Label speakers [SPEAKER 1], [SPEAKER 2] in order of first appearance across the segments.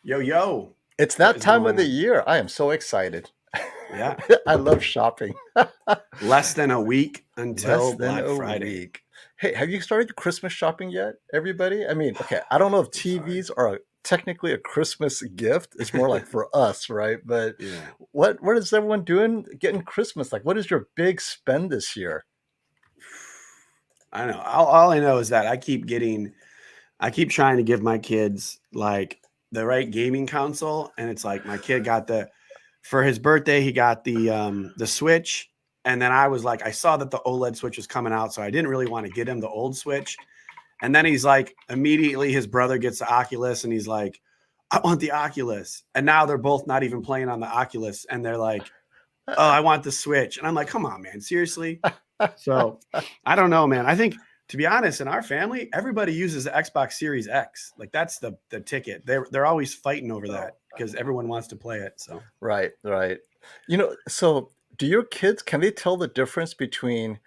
[SPEAKER 1] Yo, yo.
[SPEAKER 2] It's
[SPEAKER 1] What
[SPEAKER 2] that
[SPEAKER 1] is
[SPEAKER 2] time
[SPEAKER 1] going
[SPEAKER 2] of the
[SPEAKER 1] on?
[SPEAKER 2] year. I am so excited.
[SPEAKER 1] Yeah.
[SPEAKER 2] I love shopping.
[SPEAKER 1] Less than a week
[SPEAKER 2] Less
[SPEAKER 1] until
[SPEAKER 2] than
[SPEAKER 1] Black
[SPEAKER 2] a
[SPEAKER 1] Friday.
[SPEAKER 2] week. Hey, have you started Christmas shopping yet, everybody? I mean, okay, I don't know if
[SPEAKER 1] I'm sorry.
[SPEAKER 2] TVs are technically a Christmas gift. It's more like for us, right? But
[SPEAKER 1] Yeah.
[SPEAKER 2] what is everyone doing getting Christmas? Like, what is your big spend this year?
[SPEAKER 1] I know. All I know is that I keep trying to give my kids like the right gaming console. And it's like my kid got for his birthday, he got the Switch. And then I was like, I saw that the OLED Switch was coming out. So I didn't really want to get him the old Switch. And then he's like, immediately his brother gets the Oculus and he's like, I want the Oculus. And now they're both not even playing on the Oculus. And they're like, oh, I want the Switch. And I'm like, come on, man, seriously? So I don't know, man. I think, to be honest, in our family, everybody uses the Xbox Series X. Like that's the ticket. They're always fighting over that because everyone wants to play it. So
[SPEAKER 2] Right, right. So do your kids, can they tell the difference between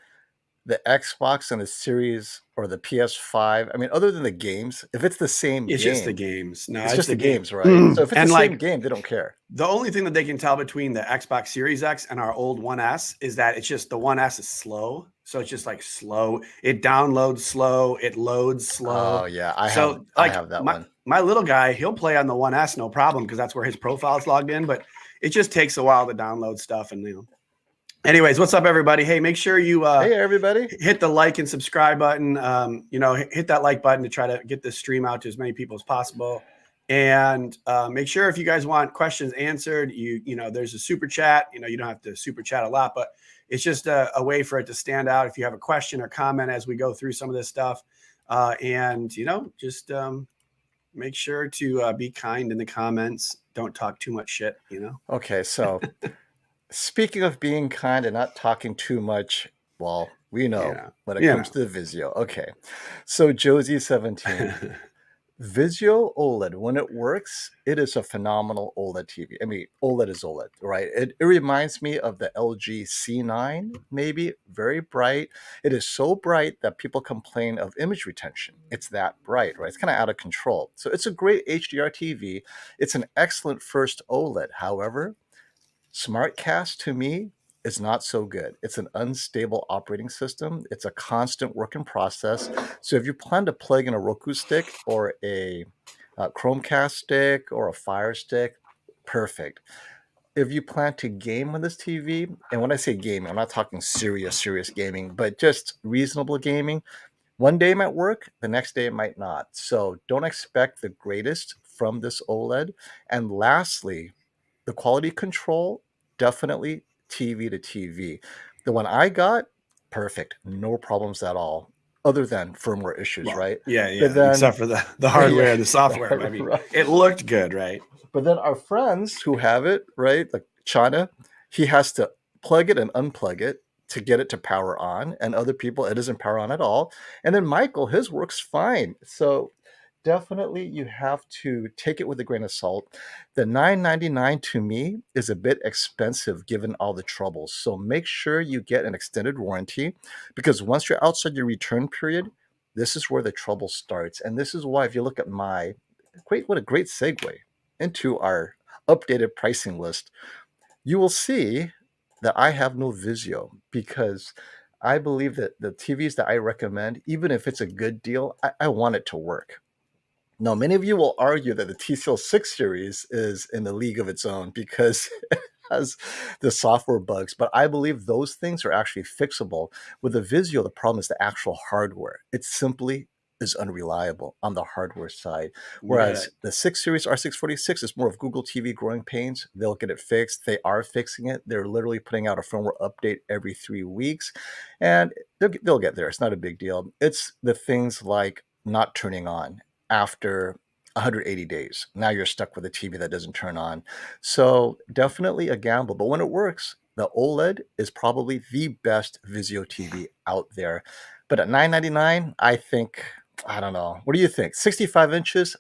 [SPEAKER 2] the Xbox and the Series or the PS5? I mean, other than the games, if it's the same
[SPEAKER 1] it's just the
[SPEAKER 2] game,
[SPEAKER 1] games. No,
[SPEAKER 2] it's
[SPEAKER 1] it's
[SPEAKER 2] just
[SPEAKER 1] the
[SPEAKER 2] the
[SPEAKER 1] game.
[SPEAKER 2] games, right? So if it's the
[SPEAKER 1] And
[SPEAKER 2] same
[SPEAKER 1] like
[SPEAKER 2] game, they don't care.
[SPEAKER 1] the only thing that they can tell between the Xbox Series X and our old 1S is that it's just the 1S is slow. So it's just like slow. It downloads slow. It loads
[SPEAKER 2] Oh
[SPEAKER 1] slow.
[SPEAKER 2] yeah,
[SPEAKER 1] So
[SPEAKER 2] I
[SPEAKER 1] like
[SPEAKER 2] have that one.
[SPEAKER 1] my little guy, he'll play on the 1S no problem because that's where his profile is logged in. But it just takes a while to download stuff. And anyways, what's up, everybody? Hey, make sure you
[SPEAKER 2] Hey everybody.
[SPEAKER 1] hit the like and subscribe button. Hit that like button to try to get this stream out to as many people as possible. And make sure if you guys want questions answered, there's a super chat. You don't have to super chat a lot, but it's just a way for it to stand out. If you have a question or comment as we go through some of this stuff, just make sure to be kind in the comments. Don't talk too much shit.
[SPEAKER 2] Okay, so speaking of being kind and not talking too much, well, we know
[SPEAKER 1] Yeah,
[SPEAKER 2] when it comes to the Vizio. Okay, so Josie17. Vizio OLED, when it works, it is a phenomenal OLED TV. I mean, OLED is OLED, right? It reminds me of the LG C9, maybe. Very bright. It is so bright that people complain of image retention. It's that bright, right? It's kind of out of control. So it's a great HDR TV. It's an excellent first OLED. However, SmartCast to me is not so good. It's an unstable operating system. It's a constant work in process. So if you plan to plug in a Roku stick or a Chromecast stick or a Fire stick, perfect. If you plan to game on this TV, and when I say gaming, I'm not talking serious gaming, but just reasonable gaming. One day it might work, the next day it might not. So don't expect the greatest from this OLED. And lastly, the quality control, definitely TV to TV. The one I got, perfect, no problems at all, other than firmware issues,
[SPEAKER 1] well,
[SPEAKER 2] right?
[SPEAKER 1] yeah.
[SPEAKER 2] But then,
[SPEAKER 1] Except for the
[SPEAKER 2] yeah,
[SPEAKER 1] hardware and the software. I mean,
[SPEAKER 2] right.
[SPEAKER 1] it looked good, right?
[SPEAKER 2] But then our friends who have it, right, like China, he has to plug it and unplug it to get it to power on, and other people it doesn't power on at all. And then Michael, his works fine. So definitely you have to take it with a grain of salt. The $999 to me is a bit expensive given all the troubles. So make sure you get an extended warranty, because once you're outside your return period, this is where the trouble starts. And this is why, if you look at what a great segue into our updated pricing list, you will see that I have no Vizio, because I believe that the TVs that I recommend, even if it's a good deal, I want it to work. Now, many of you will argue that the TCL 6 series is in the league of its own because it has the software bugs, but I believe those things are actually fixable. With the Vizio, the problem is the actual hardware. It simply is unreliable on the hardware side.
[SPEAKER 1] Yeah.
[SPEAKER 2] Whereas the 6 series R646 is more of Google TV growing pains. They'll get it fixed. They are fixing it. They're literally putting out a firmware update every 3 weeks, and they'll get there. It's not a big deal. It's the things like not turning on after 180 days. Now you're stuck with a TV that doesn't turn on. So definitely a gamble. But when it works, the OLED is probably the best Vizio TV out there. But at $999, I think, I don't know. What do you think? 65 inches,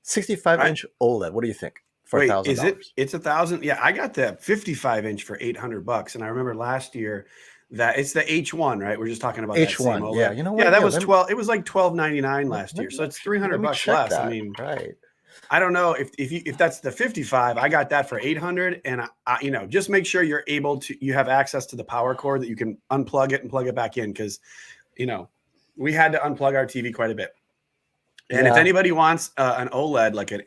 [SPEAKER 2] 65
[SPEAKER 1] I
[SPEAKER 2] inch OLED. What do you think for
[SPEAKER 1] wait, is it?
[SPEAKER 2] $1,000?
[SPEAKER 1] It's 1,000. Yeah, I got the 55-inch for $800, and I remember last year that it's the H1, right? We're just talking about that same
[SPEAKER 2] H1. Yeah,
[SPEAKER 1] OLED.
[SPEAKER 2] you know
[SPEAKER 1] Yeah,
[SPEAKER 2] what?
[SPEAKER 1] that
[SPEAKER 2] Yeah,
[SPEAKER 1] was 12. It was like 12.99 last year, so it's
[SPEAKER 2] let me
[SPEAKER 1] $300
[SPEAKER 2] check
[SPEAKER 1] less. I
[SPEAKER 2] that.
[SPEAKER 1] mean,
[SPEAKER 2] Right.
[SPEAKER 1] I don't know if that's the 55. I got that for 800, and just make sure you have access to the power cord that you can unplug it and plug it back in, because we had to unplug our TV quite a bit. And if anybody wants an OLED like an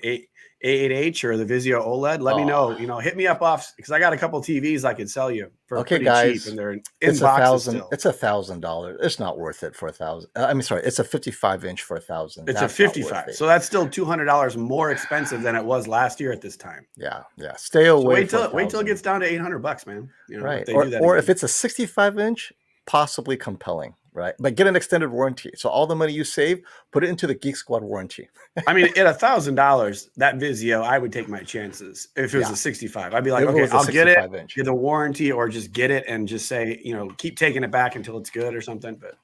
[SPEAKER 1] A80H or the Vizio OLED, let me know. Hit me up because I got a couple TVs I could sell you for pretty cheap, and they're in boxes still.
[SPEAKER 2] It's $1,000. It's not worth it for $1,000. I mean, sorry, it's a 55-inch for $1,000.
[SPEAKER 1] It's a 55, so that's still $200 more expensive than it was last year at this time.
[SPEAKER 2] Yeah. Stay away.
[SPEAKER 1] So wait till it gets down to $800, man.
[SPEAKER 2] Right. Or if it's a 65-inch, possibly compelling. Right. But get an extended warranty. So all the money you save, put it into the Geek Squad warranty.
[SPEAKER 1] I mean, at $1,000, that Vizio, I would take my chances. If it was a 65, I'd be like, okay, I'll get it, get the warranty, or just get it and just say, keep taking it back until it's good or something. But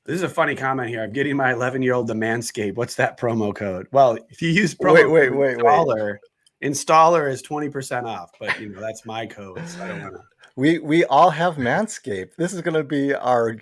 [SPEAKER 1] this is a funny comment here. I'm getting my 11-year-old the Manscaped. What's that promo code? Well, if you use promo code installer is 20% off. But that's my code. So I don't want to.
[SPEAKER 2] We all have Manscaped. This is going to be our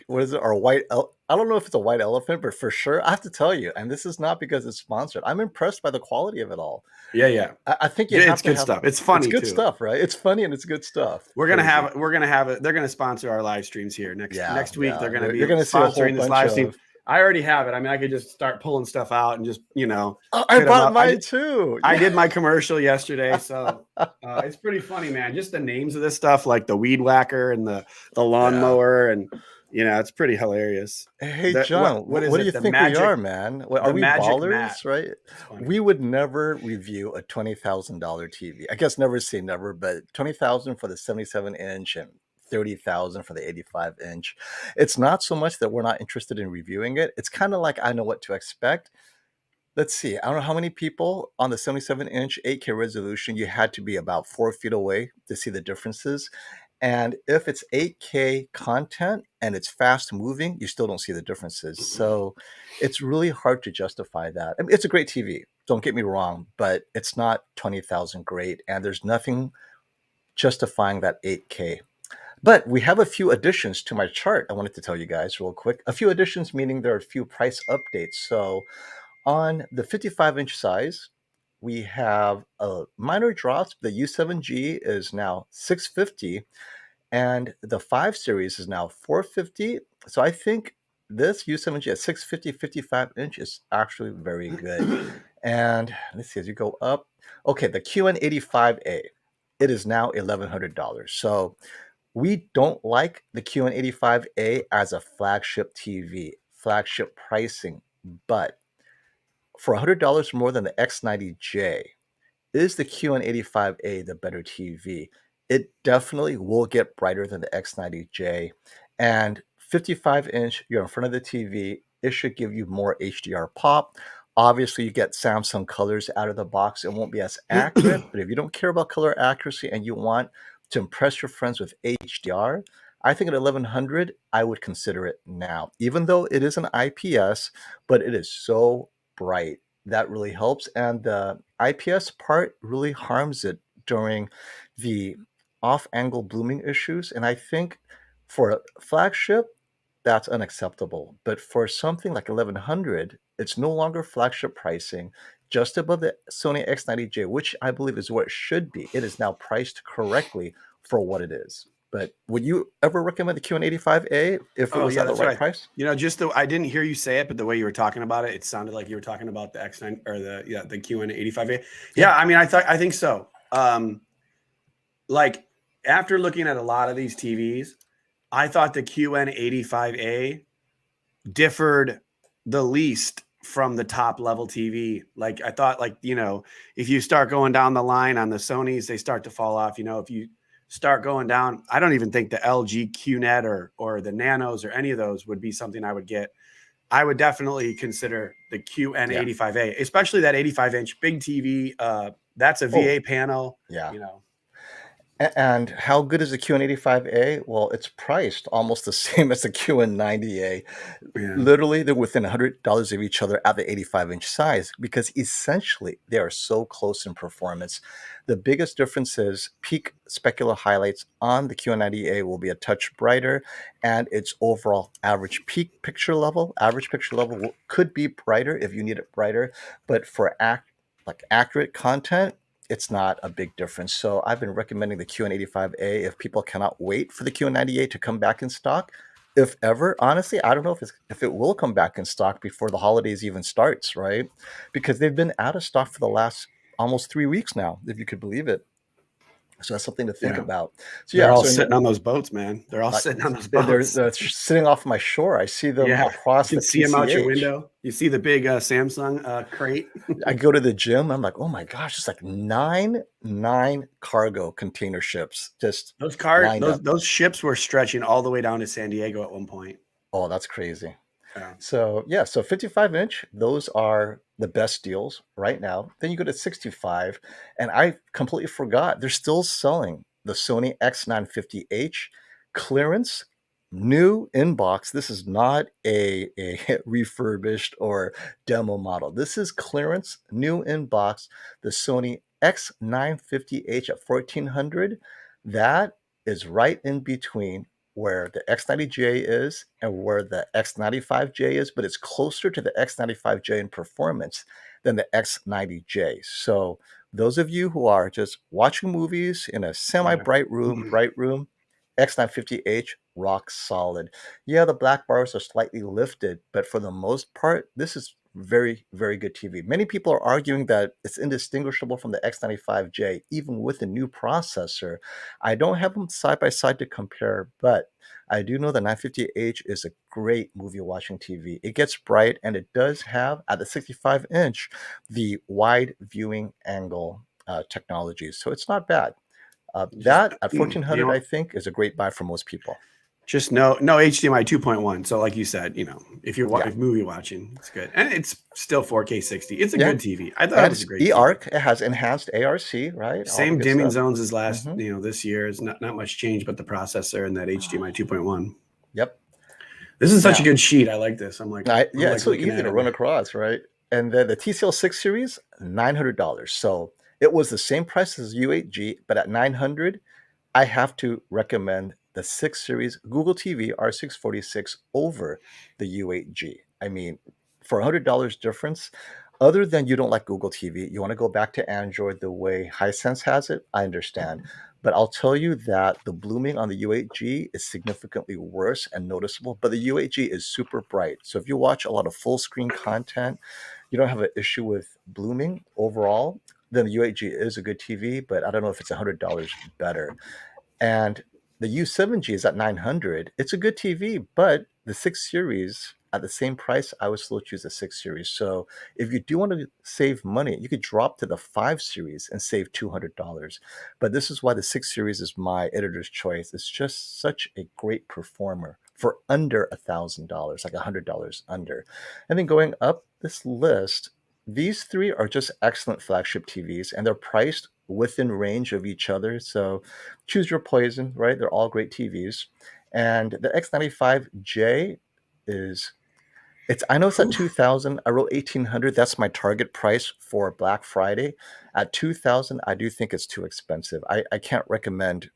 [SPEAKER 2] white I don't know if it's a white elephant, but for sure, I have to tell you, and this is not because it's sponsored. I'm impressed by the quality of it all.
[SPEAKER 1] Yeah.
[SPEAKER 2] I think
[SPEAKER 1] it's good stuff. It's funny.
[SPEAKER 2] It's good stuff, right? It's funny and it's good stuff.
[SPEAKER 1] We're gonna have it. They're gonna sponsor our live streams here next week. They're gonna be sponsoring this live stream. I already have it. I mean, I could just start pulling stuff out and just,
[SPEAKER 2] I bought mine too.
[SPEAKER 1] I did my commercial yesterday. So it's pretty funny, man. Just the names of this stuff, like the weed whacker and the lawnmower, and it's pretty hilarious.
[SPEAKER 2] Hey, John, what do you think we are, man? Are we ballers, right? We would never review a $20,000 TV. I guess never say never, but $20,000 for the 77-inch and $30,000 for the 85-inch. It's not so much that we're not interested in reviewing it. It's kind of like I know what to expect. Let's see. I don't know how many people on the 77-inch 8K resolution. You had to be about 4 feet away to see the differences. And if it's 8K content and it's fast moving, you still don't see the differences. So it's really hard to justify that. I mean, it's a great TV. Don't get me wrong, but it's not 20,000 great. And there's nothing justifying that 8K. But we have a few additions to my chart I wanted to tell you guys real quick. A few additions, meaning there are a few price updates. So on the 55-inch size, we have a minor drops. The U7G is now $650, and the 5 series is now $450. So I think this U7G at $650 55-inch is actually very good. And let's see, as you go up, okay, the QN85A, it is now $1,100. So we don't like the QN85A as a flagship TV, flagship pricing, but for $100 more than the X90J, is the QN85A the better TV? It definitely will get brighter than the X90J. And 55-inch, you're in front of the TV, it should give you more HDR pop. Obviously, you get Samsung colors out of the box. It won't be as accurate, but if you don't care about color accuracy and you want to impress your friends with HDR, I think at $1,100, I would consider it now. Even though it is an IPS, but it is so bright. That really helps. And the IPS part really harms it during the off-angle blooming issues. And I think for a flagship, that's unacceptable. But for something like $1,100, it's no longer flagship pricing, just above the Sony X90J, which I believe is where it should be. It is now priced correctly for what it is. But would you ever recommend the QN85A if it was at the right price?
[SPEAKER 1] I didn't hear you say it, but the way you were talking about it, it sounded like you were talking about the X9 or the QN85A. Yeah, I mean, I think so. Like after looking at a lot of these TVs, I thought the QN85A differed the least from the top level TV. Like I thought, if you start going down the line on the Sonys, they start to fall off. If you start going down, I don't even think the LG QNET or the Nanos or any of those would be something I would get. I would definitely consider the QN85A, especially that 85-inch big TV. That's a VA panel.
[SPEAKER 2] Yeah. And how good is the QN85A? Well, it's priced almost the same as the QN90A.
[SPEAKER 1] Yeah.
[SPEAKER 2] Literally, they're within $100 of each other at the 85-inch size because essentially they are so close in performance. The biggest difference is peak specular highlights on the QN90A will be a touch brighter, and its overall average picture level could be brighter if you need it brighter, but for accurate content, it's not a big difference. So I've been recommending the QN85A if people cannot wait for the QN90A to come back in stock. If ever, honestly, I don't know if it will come back in stock before the holidays even starts, right? Because they've been out of stock for the last almost 3 weeks now, if you could believe it. So that's something to think
[SPEAKER 1] Yeah.
[SPEAKER 2] about. So
[SPEAKER 1] They're
[SPEAKER 2] yeah,
[SPEAKER 1] all
[SPEAKER 2] so
[SPEAKER 1] sitting on those boats, man. They're all
[SPEAKER 2] like
[SPEAKER 1] sitting on those
[SPEAKER 2] they're,
[SPEAKER 1] boats.
[SPEAKER 2] they're sitting off my shore. I see them
[SPEAKER 1] Yeah. You
[SPEAKER 2] across
[SPEAKER 1] can
[SPEAKER 2] the
[SPEAKER 1] see them out your
[SPEAKER 2] TCH.
[SPEAKER 1] window. You see the big Samsung crate.
[SPEAKER 2] I go to the gym. I'm like, oh my gosh, it's like nine cargo container ships just lined up.
[SPEAKER 1] Those ships were stretching all the way down to San Diego at one point.
[SPEAKER 2] Oh, that's crazy.
[SPEAKER 1] Yeah.
[SPEAKER 2] So yeah, so 55-inch, those are the best deals right now. Then you go to 65, and I completely forgot they're still selling the Sony X950H clearance, new inbox. This is not a refurbished or demo model. This is clearance, new inbox, the Sony X950H at 1400. That is right in between where the X90J is and where the X95J is, but it's closer to the X95J in performance than the X90J. So those of you who are just watching movies in a
[SPEAKER 1] Yeah.
[SPEAKER 2] semi-bright room, X950H rock solid. Yeah, the black bars are slightly lifted, but for the most part, this is very, very good TV. Many people are arguing that it's indistinguishable from the X95J, even with the new processor. I don't have them side by side to compare, but I do know the 950H is a great movie watching TV. It gets bright, and it does have, at the 65-inch, the wide viewing angle technology. So it's not bad.
[SPEAKER 1] Just
[SPEAKER 2] That at
[SPEAKER 1] you
[SPEAKER 2] 1400, I
[SPEAKER 1] know,
[SPEAKER 2] think, is a great buy for most people.
[SPEAKER 1] just no HDMI 2.1. So like you said, if you're
[SPEAKER 2] Yeah.
[SPEAKER 1] if movie watching, it's good, and it's still 4K 60. It's a
[SPEAKER 2] Yeah.
[SPEAKER 1] good TV. I thought it
[SPEAKER 2] And
[SPEAKER 1] was a
[SPEAKER 2] it's
[SPEAKER 1] great TV.
[SPEAKER 2] eARC. It has enhanced ARC, right? All the
[SPEAKER 1] Same
[SPEAKER 2] good
[SPEAKER 1] dimming
[SPEAKER 2] stuff.
[SPEAKER 1] zones as
[SPEAKER 2] Hmm.
[SPEAKER 1] this year. It's not much change, but the processor and that HDMI 2.1.
[SPEAKER 2] Yep.
[SPEAKER 1] This is such a
[SPEAKER 2] Now,
[SPEAKER 1] good sheet. I like this. I'm
[SPEAKER 2] Yeah, it's
[SPEAKER 1] like
[SPEAKER 2] so
[SPEAKER 1] looking
[SPEAKER 2] easy
[SPEAKER 1] at
[SPEAKER 2] to
[SPEAKER 1] it.
[SPEAKER 2] run across, right? And then the TCL 6 series, $900. So it was the same price as U8G, but at 900, I have to recommend the 6 series Google TV R646 over the U8G. I mean, for $100 difference, other than you don't like Google TV, you want to go back to Android the way Hisense has it, I understand. But I'll tell you that the blooming on the U8G is significantly worse and noticeable, but the U8G is super bright. So if you watch a lot of full screen content, you don't have an issue with blooming overall, then the U8G is a good TV, but I don't know if it's $100 better. And the U7G is at 900. It's a good TV, but the 6 series at the same price, I would still choose the 6 series. So if you do want to save money, you could drop to the 5 series and save $200. But this is why the 6 series is my editor's choice. It's just such a great performer for under $1,000, like $100 under. And then going up this list, these three are just excellent flagship TVs, and they're priced within range of each other. So choose your poison, right? They're all great TVs. And the X95J is I know it's at 2000. I wrote 1800. That's my target price for Black Friday. At 2000, I do think it's too expensive. I can't recommend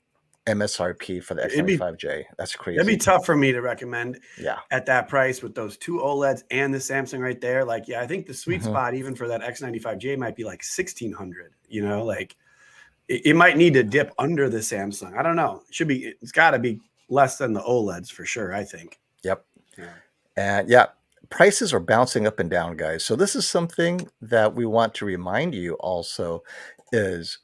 [SPEAKER 2] MSRP for the
[SPEAKER 1] It'd be
[SPEAKER 2] X95J. That's
[SPEAKER 1] That'd be
[SPEAKER 2] crazy.
[SPEAKER 1] tough for me to recommend
[SPEAKER 2] Yeah.
[SPEAKER 1] at that price with those two OLEDs and the Samsung right there. Like, yeah, I think the sweet
[SPEAKER 2] Hmm.
[SPEAKER 1] spot even for that X95J might be like 1600. Like it might need to dip under the Samsung. I don't know. It's got to be less than the OLEDs for sure, I think.
[SPEAKER 2] Yep.
[SPEAKER 1] Yeah.
[SPEAKER 2] And yeah, prices are bouncing up and down, guys. So this is something that we want to remind you also is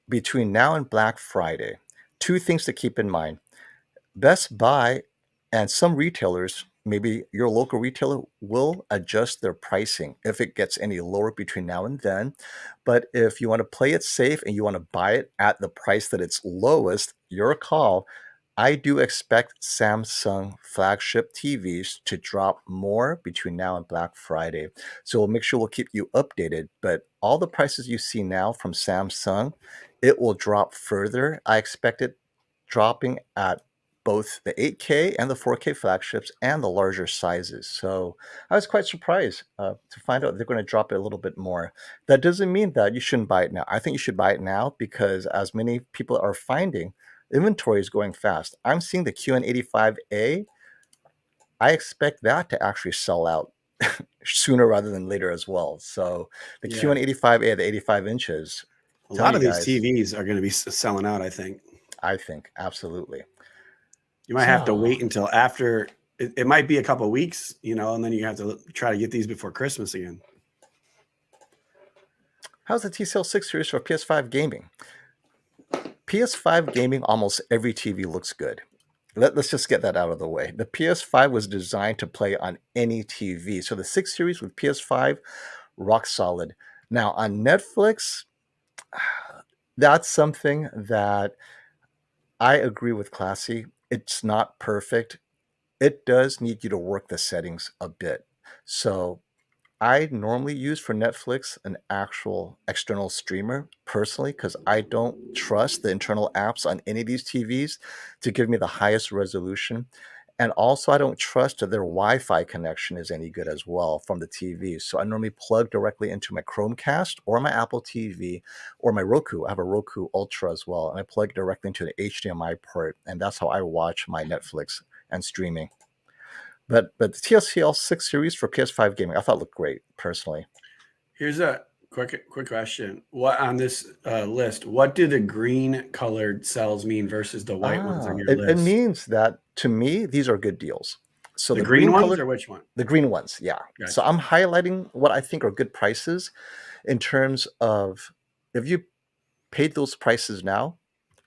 [SPEAKER 2] between now and Black Friday, two things to keep in mind. Best Buy and some retailers, maybe your local retailer, will adjust their pricing if it gets any lower between now and then. But if you want to play it safe and you want to buy it at the price that it's lowest, your call. I do expect Samsung flagship TVs to drop more between now and Black Friday. So we'll make sure we'll keep you updated. But all the prices you see now from Samsung it will drop further. I expect it dropping at both the 8K and the 4K flagships and the larger sizes. So I was quite surprised to find out they're going to drop it a little bit more. That doesn't mean that you shouldn't buy it now. I think you should buy it now because, as many people are finding, inventory is going fast. I'm seeing the QN85A. I expect that to actually sell out sooner rather than later as well. So the
[SPEAKER 1] Yeah.
[SPEAKER 2] QN85A, the 85 inches,
[SPEAKER 1] A
[SPEAKER 2] tell
[SPEAKER 1] lot
[SPEAKER 2] you
[SPEAKER 1] of these
[SPEAKER 2] guys,
[SPEAKER 1] TVs are going to be selling out, I think.
[SPEAKER 2] I think absolutely.
[SPEAKER 1] You might have to
[SPEAKER 2] So
[SPEAKER 1] wait until after. It might be a couple of weeks, and then you have to try to get these before Christmas again.
[SPEAKER 2] how's the TCL 6 series for PS5 gaming? PS5 gaming, almost every TV looks good. Let's just get that out of the way. The PS5 was designed to play on any TV. So the 6 series with PS5, rock solid. Now on Netflix, that's something that I agree with Classy. It's not perfect. It does need you to work the settings a bit. So I normally use for Netflix an actual external streamer personally because I don't trust the internal apps on any of these TVs to give me the highest resolution. And also, I don't trust that their Wi Fi connection is any good as well from the TV. So I normally plug directly into my Chromecast or my Apple TV or my Roku. I have a Roku Ultra as well. And I plug directly into the HDMI port. And that's how I watch my Netflix and streaming. But the TCL 6 series for PS5 gaming, I thought looked great personally.
[SPEAKER 1] Here's a quick question. What on this list? What do the green colored cells mean versus the white ones on your
[SPEAKER 2] It
[SPEAKER 1] list?
[SPEAKER 2] means that to me, these are good deals. So
[SPEAKER 1] The
[SPEAKER 2] the
[SPEAKER 1] green
[SPEAKER 2] green
[SPEAKER 1] ones
[SPEAKER 2] colored,
[SPEAKER 1] or which one?
[SPEAKER 2] the green ones, yeah. So
[SPEAKER 1] Gotcha.
[SPEAKER 2] I'm highlighting what I think are good prices in terms of if you paid those prices now,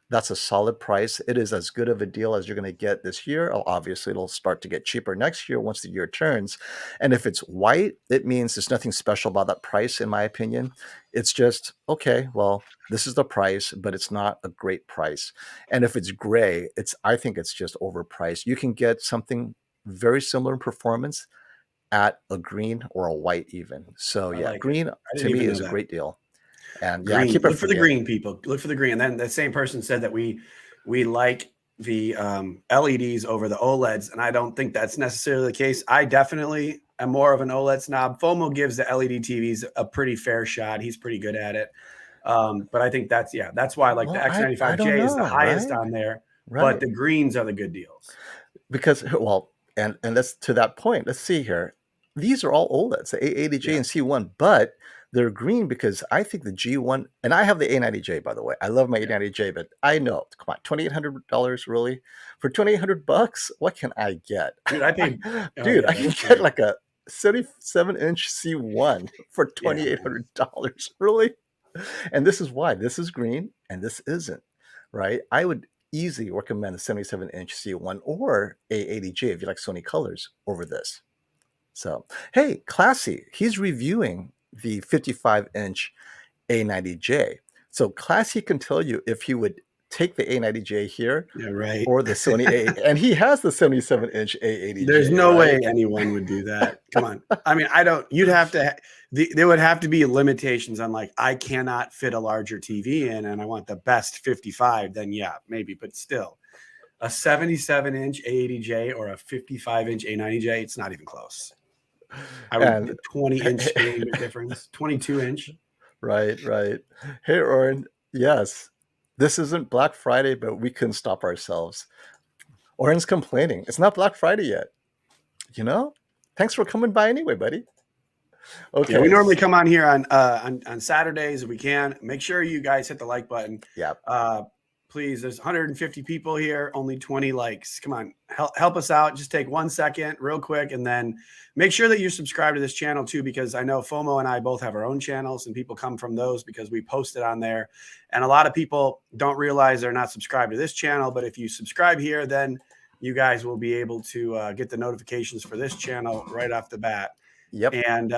[SPEAKER 2] that's a solid price. It is as good of a deal as you're going to get this year. Oh, obviously, it'll start to get cheaper next year once the year turns. And if it's white, it means there's nothing special about that price, in my opinion. It's just, okay, well, this is the price, but it's not a great price. And if it's gray, I think it's just overpriced. You can get something very similar in performance at a green or a white even. So
[SPEAKER 1] I
[SPEAKER 2] yeah,
[SPEAKER 1] like it.
[SPEAKER 2] green
[SPEAKER 1] I
[SPEAKER 2] to
[SPEAKER 1] didn't
[SPEAKER 2] me
[SPEAKER 1] even know
[SPEAKER 2] is a
[SPEAKER 1] that.
[SPEAKER 2] great deal. And yeah, I
[SPEAKER 1] Green.
[SPEAKER 2] keep it
[SPEAKER 1] Look for the
[SPEAKER 2] forget.
[SPEAKER 1] green, people. Look for the green. And then the same person said that we like the LEDs over the OLEDs, and I don't think that's necessarily the case. I definitely am more of an OLED snob. FOMO gives the LED TVs a pretty fair shot. He's pretty good at it. But I think that's why like the
[SPEAKER 2] Well, I don't
[SPEAKER 1] X95J is the
[SPEAKER 2] know,
[SPEAKER 1] highest
[SPEAKER 2] right?
[SPEAKER 1] on there, but
[SPEAKER 2] Right.
[SPEAKER 1] the greens are the good deals.
[SPEAKER 2] Because well, and let's to that point, let's see here. These are all OLEDs, the A80J
[SPEAKER 1] Yeah.
[SPEAKER 2] and C1, but they're green because I think the G1, and I have the A90J by the way. I love my
[SPEAKER 1] Yeah.
[SPEAKER 2] A90J, but I know, come on, $2,800 really? For $2,800, what can I get?
[SPEAKER 1] Dude, I paid oh
[SPEAKER 2] Dude,
[SPEAKER 1] yeah,
[SPEAKER 2] I can
[SPEAKER 1] that's
[SPEAKER 2] get
[SPEAKER 1] right.
[SPEAKER 2] like a 77-inch C1 for
[SPEAKER 1] Yeah, man.
[SPEAKER 2] $2,800. Really? And this is why this is green and this isn't, right? I would easily recommend the 77-inch C1 or A80J if you like Sony colors over this. So, hey, Classy, he's reviewing the 55-inch A90J. So Classy can tell you if he would take the A90J here
[SPEAKER 1] Yeah, right.
[SPEAKER 2] or the Sony A, and he has the 77-inch
[SPEAKER 1] There's
[SPEAKER 2] A80J,
[SPEAKER 1] no
[SPEAKER 2] right?
[SPEAKER 1] way anyone would do that. Come on. I mean, I don't. You'd have to. There would have to be limitations on like I cannot fit a larger TV in, and I want the best 55. Then yeah, maybe, but still, a 77-inch A80J or a 55-inch A90J, it's not even close. I would
[SPEAKER 2] And
[SPEAKER 1] the 20-inch screen difference, 22-inch.
[SPEAKER 2] right, right. Hey, Oren. Yes, this isn't Black Friday, but we couldn't stop ourselves. Oren's complaining. It's not Black Friday yet. You know? Thanks for coming by anyway, buddy.
[SPEAKER 1] Yeah, we
[SPEAKER 2] Okay.
[SPEAKER 1] normally come on here on Saturdays if we can. Make sure you guys hit the like button.
[SPEAKER 2] Yeah.
[SPEAKER 1] Please, there's 150 people here, only 20 likes. Come on, help us out. Just take 1 second, real quick, and then make sure that you subscribe to this channel too, because I know FOMO and I both have our own channels, and people come from those because we post it on there. And a lot of people don't realize they're not subscribed to this channel, but if you subscribe here, then you guys will be able to get the notifications for this channel right off the bat.
[SPEAKER 2] Yep.
[SPEAKER 1] And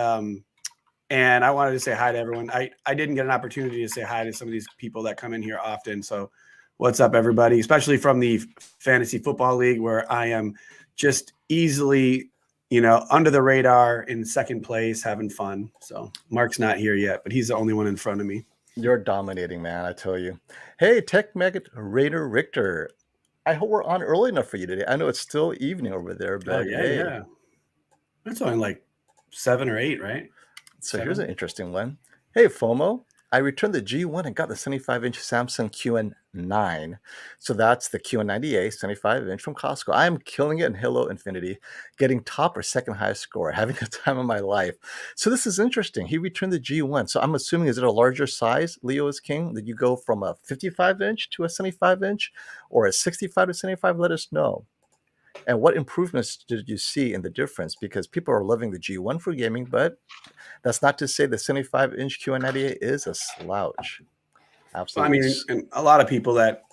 [SPEAKER 1] I wanted to say hi to everyone. I didn't get an opportunity to say hi to some of these people that come in here often. So what's up, everybody, especially from the Fantasy Football League, where I am just easily, under the radar in second place, having fun. So Mark's not here yet, but he's the only one in front of me.
[SPEAKER 2] You're dominating, man, I tell you. Hey, Tech Maggot Raider Richter. I hope we're on early enough for you today. I know it's still evening over there,
[SPEAKER 1] Oh
[SPEAKER 2] but
[SPEAKER 1] yeah,
[SPEAKER 2] hey.
[SPEAKER 1] yeah. It's only like 7 or 8, right?
[SPEAKER 2] So here's an
[SPEAKER 1] 7.
[SPEAKER 2] interesting one. Hey, FOMO. I returned the G1 and got the 75-inch Samsung QN9. So that's the QN90A 75-inch from Costco. I'm killing it in Halo Infinity, getting top or second highest score, having the time of my life. So this is interesting. He returned the G1. So I'm assuming, is it a larger size, Leo is king, that you go from a 55-inch to a 75-inch or a 65 to 75? Let us know. And what improvements did you see in the difference? Because people are loving the G1 for gaming, but that's not to say the 75-inch QN98 is a slouch.
[SPEAKER 1] Well, I
[SPEAKER 2] Absolutely.
[SPEAKER 1] mean, and a lot of people that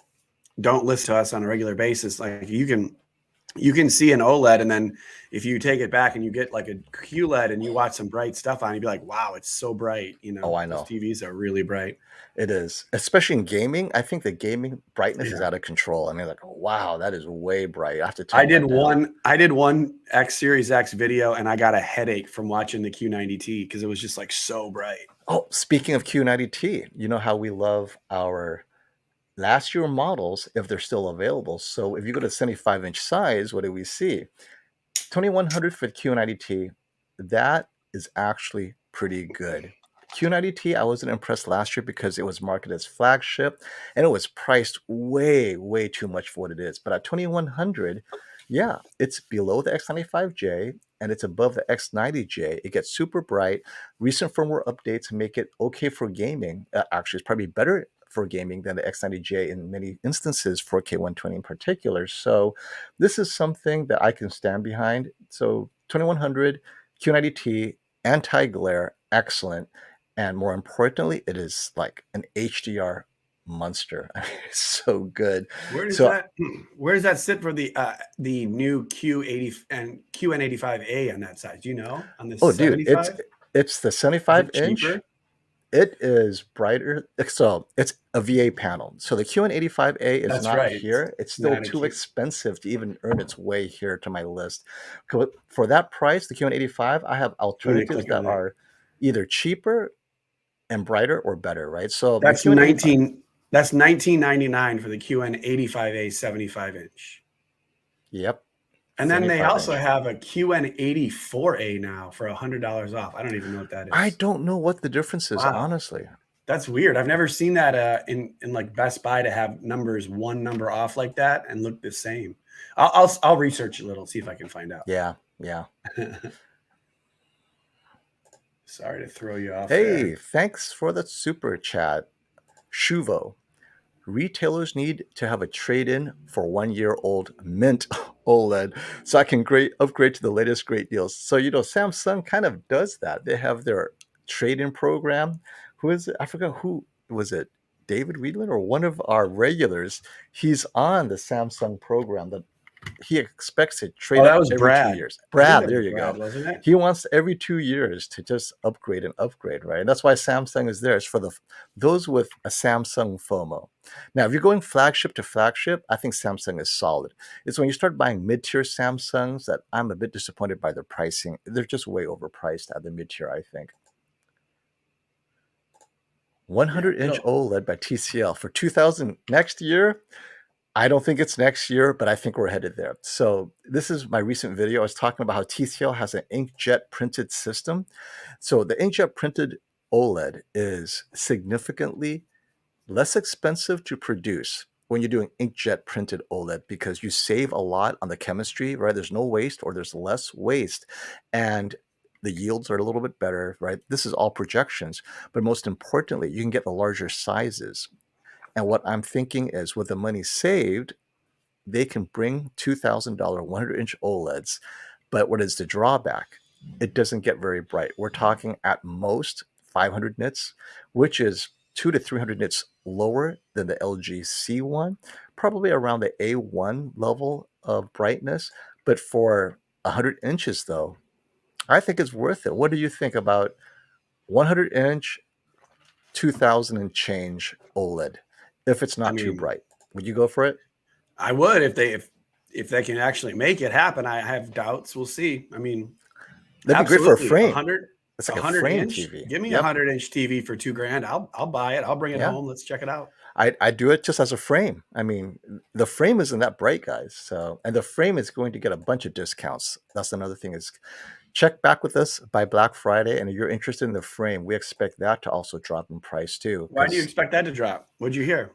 [SPEAKER 1] don't listen to us on a regular basis, like you can see an OLED, and then if you take it back and you get like a QLED and you watch some bright stuff on, you'd be like, wow, it's so bright.
[SPEAKER 2] Oh, I
[SPEAKER 1] Those
[SPEAKER 2] know.
[SPEAKER 1] TVs are really bright.
[SPEAKER 2] It is. Especially in gaming. I think the gaming brightness is
[SPEAKER 1] Yeah.
[SPEAKER 2] out of control. I mean, like, wow, that is way bright. I have to
[SPEAKER 1] I
[SPEAKER 2] tone
[SPEAKER 1] did
[SPEAKER 2] that down.
[SPEAKER 1] one X Series X video, and I got a headache from watching the Q90T because it was just like so bright.
[SPEAKER 2] Oh, speaking of Q90T, you know how we love our last year models if they're still available. So if you go to 75-inch size, what do we see? 2100 for the Q90T. That is actually pretty good. Q90T, I wasn't impressed last year because it was marketed as flagship and it was priced way, way too much for what it is. But at 2100, yeah, it's below the X95J and it's above the X90J. It gets super bright. Recent firmware updates make it okay for gaming. Actually, it's probably better for gaming than the X90J in many instances, 4K 120 in particular. So this is something that I can stand behind. So 2100, Q90T, anti-glare, excellent. And more importantly, it is like an HDR monster. I mean, it's so good.
[SPEAKER 1] Where does
[SPEAKER 2] So,
[SPEAKER 1] that where does that sit for the new Q80 and QN85A on that side? Do you know on the
[SPEAKER 2] oh, dude,
[SPEAKER 1] 75?
[SPEAKER 2] it's the
[SPEAKER 1] Is it
[SPEAKER 2] 75-inch.
[SPEAKER 1] cheaper?
[SPEAKER 2] It is brighter. So it's a VA panel. So the QN85A is
[SPEAKER 1] That's
[SPEAKER 2] not
[SPEAKER 1] right. It's
[SPEAKER 2] here. It's still
[SPEAKER 1] not a
[SPEAKER 2] too
[SPEAKER 1] Q.
[SPEAKER 2] expensive to even earn its way here to my list. For that price, the QN85, I have
[SPEAKER 1] Let me
[SPEAKER 2] alternatives
[SPEAKER 1] click on
[SPEAKER 2] that
[SPEAKER 1] that.
[SPEAKER 2] are either cheaper and brighter or better, right? So the
[SPEAKER 1] That's
[SPEAKER 2] QN85,
[SPEAKER 1] 19 that's 1999 for the QN85A 75-inch.
[SPEAKER 2] yep,
[SPEAKER 1] And then they
[SPEAKER 2] 75
[SPEAKER 1] also
[SPEAKER 2] inch.
[SPEAKER 1] have a QN84A now for $100 off. I don't even know what that
[SPEAKER 2] I
[SPEAKER 1] is.
[SPEAKER 2] don't know what the difference is,
[SPEAKER 1] Wow.
[SPEAKER 2] honestly.
[SPEAKER 1] That's weird. I've never seen that in like Best Buy to have numbers one number off like that and look the same. I'll research a little, see if I can find out.
[SPEAKER 2] Yeah, yeah.
[SPEAKER 1] Sorry to throw you off there.
[SPEAKER 2] Hey, thanks for the super chat. Shuvo. Retailers need to have a trade-in for 1-year-old Mint OLED so I can upgrade to the latest great deals. So, Samsung kind of does that. They have their trade-in program. Who is it? I forgot who was it. David Weedland or one of our regulars. He's on the Samsung program that he expects to
[SPEAKER 1] Oh,
[SPEAKER 2] trade
[SPEAKER 1] that
[SPEAKER 2] up
[SPEAKER 1] was
[SPEAKER 2] every two
[SPEAKER 1] Brad.
[SPEAKER 2] years.
[SPEAKER 1] I think
[SPEAKER 2] Brad,
[SPEAKER 1] that
[SPEAKER 2] there
[SPEAKER 1] was
[SPEAKER 2] you
[SPEAKER 1] Brad,
[SPEAKER 2] go.
[SPEAKER 1] wasn't it?
[SPEAKER 2] He wants every 2 years to just upgrade and upgrade, right? And that's why Samsung is there. It's for those with a Samsung FOMO. Now, if you're going flagship to flagship, I think Samsung is solid. It's when you start buying mid-tier Samsungs that I'm a bit disappointed by their pricing. They're just way overpriced at the mid-tier, I think.
[SPEAKER 1] Yeah,
[SPEAKER 2] 100-inch OLED by TCL for 2000 next year. I don't think it's next year, but I think we're headed there. So this is my recent video. I was talking about how TCL has an inkjet printed system. So the inkjet printed OLED is significantly less expensive to produce when you're doing inkjet printed OLED because you save a lot on the chemistry, right? There's no waste or there's less waste. And the yields are a little bit better, right? This is all projections. But most importantly, you can get the larger sizes. And what I'm thinking is with the money saved, they can bring $2,000 100-inch OLEDs. But what is the drawback? It doesn't get very bright. We're talking at most 500 nits, which is 200 to 300 nits lower than the LG C1, probably around the A1 level of brightness. But for 100 inches, though, I think it's worth it. What do you think about 100 inch, 2000 and change OLED if it's
[SPEAKER 1] I
[SPEAKER 2] not too
[SPEAKER 1] mean,
[SPEAKER 2] bright? Would you go for it?
[SPEAKER 1] I would if they can actually make it happen. I have doubts. We'll see. I mean,
[SPEAKER 2] That'd be great for a
[SPEAKER 1] absolutely.
[SPEAKER 2] frame. It's
[SPEAKER 1] A
[SPEAKER 2] like a
[SPEAKER 1] 100
[SPEAKER 2] frame
[SPEAKER 1] inch?
[SPEAKER 2] TV.
[SPEAKER 1] Give me a
[SPEAKER 2] Yep.
[SPEAKER 1] 100-inch TV for $2,000. I'll buy it. I'll bring it
[SPEAKER 2] Yeah.
[SPEAKER 1] home. Let's check it out.
[SPEAKER 2] I do it just as a frame. I mean, the frame isn't that bright, guys. So, and the frame is going to get a bunch of discounts. That's another thing is check back with us by Black Friday. And if you're interested in the frame, we expect that to also drop in price too.
[SPEAKER 1] Why do you
[SPEAKER 2] Because
[SPEAKER 1] expect that to drop? What'd you hear?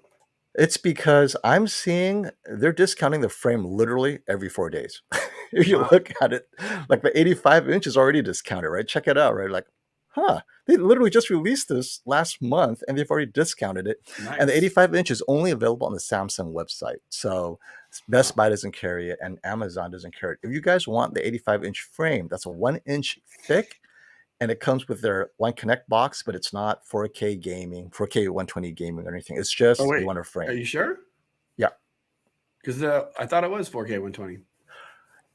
[SPEAKER 2] it's because I'm seeing they're discounting the frame literally every 4 days. If you
[SPEAKER 1] Wow.
[SPEAKER 2] look at it, like the 85-inch is already discounted, right? Check it out, right? Like, huh, they literally just released this last month and they've already discounted it. And the
[SPEAKER 1] Nice.
[SPEAKER 2] 85-inch is only available on the Samsung website. So Best
[SPEAKER 1] Wow.
[SPEAKER 2] Buy doesn't carry it and Amazon doesn't carry it. If you guys want the 85-inch frame, that's a 1 inch thick and it comes with their One Connect box, but it's not 4K gaming, 4K 120 gaming or anything. It's
[SPEAKER 1] Oh,
[SPEAKER 2] just you
[SPEAKER 1] wait.
[SPEAKER 2] want a
[SPEAKER 1] Are
[SPEAKER 2] frame.
[SPEAKER 1] you sure?
[SPEAKER 2] Yeah.
[SPEAKER 1] Because I thought it was 4K 120.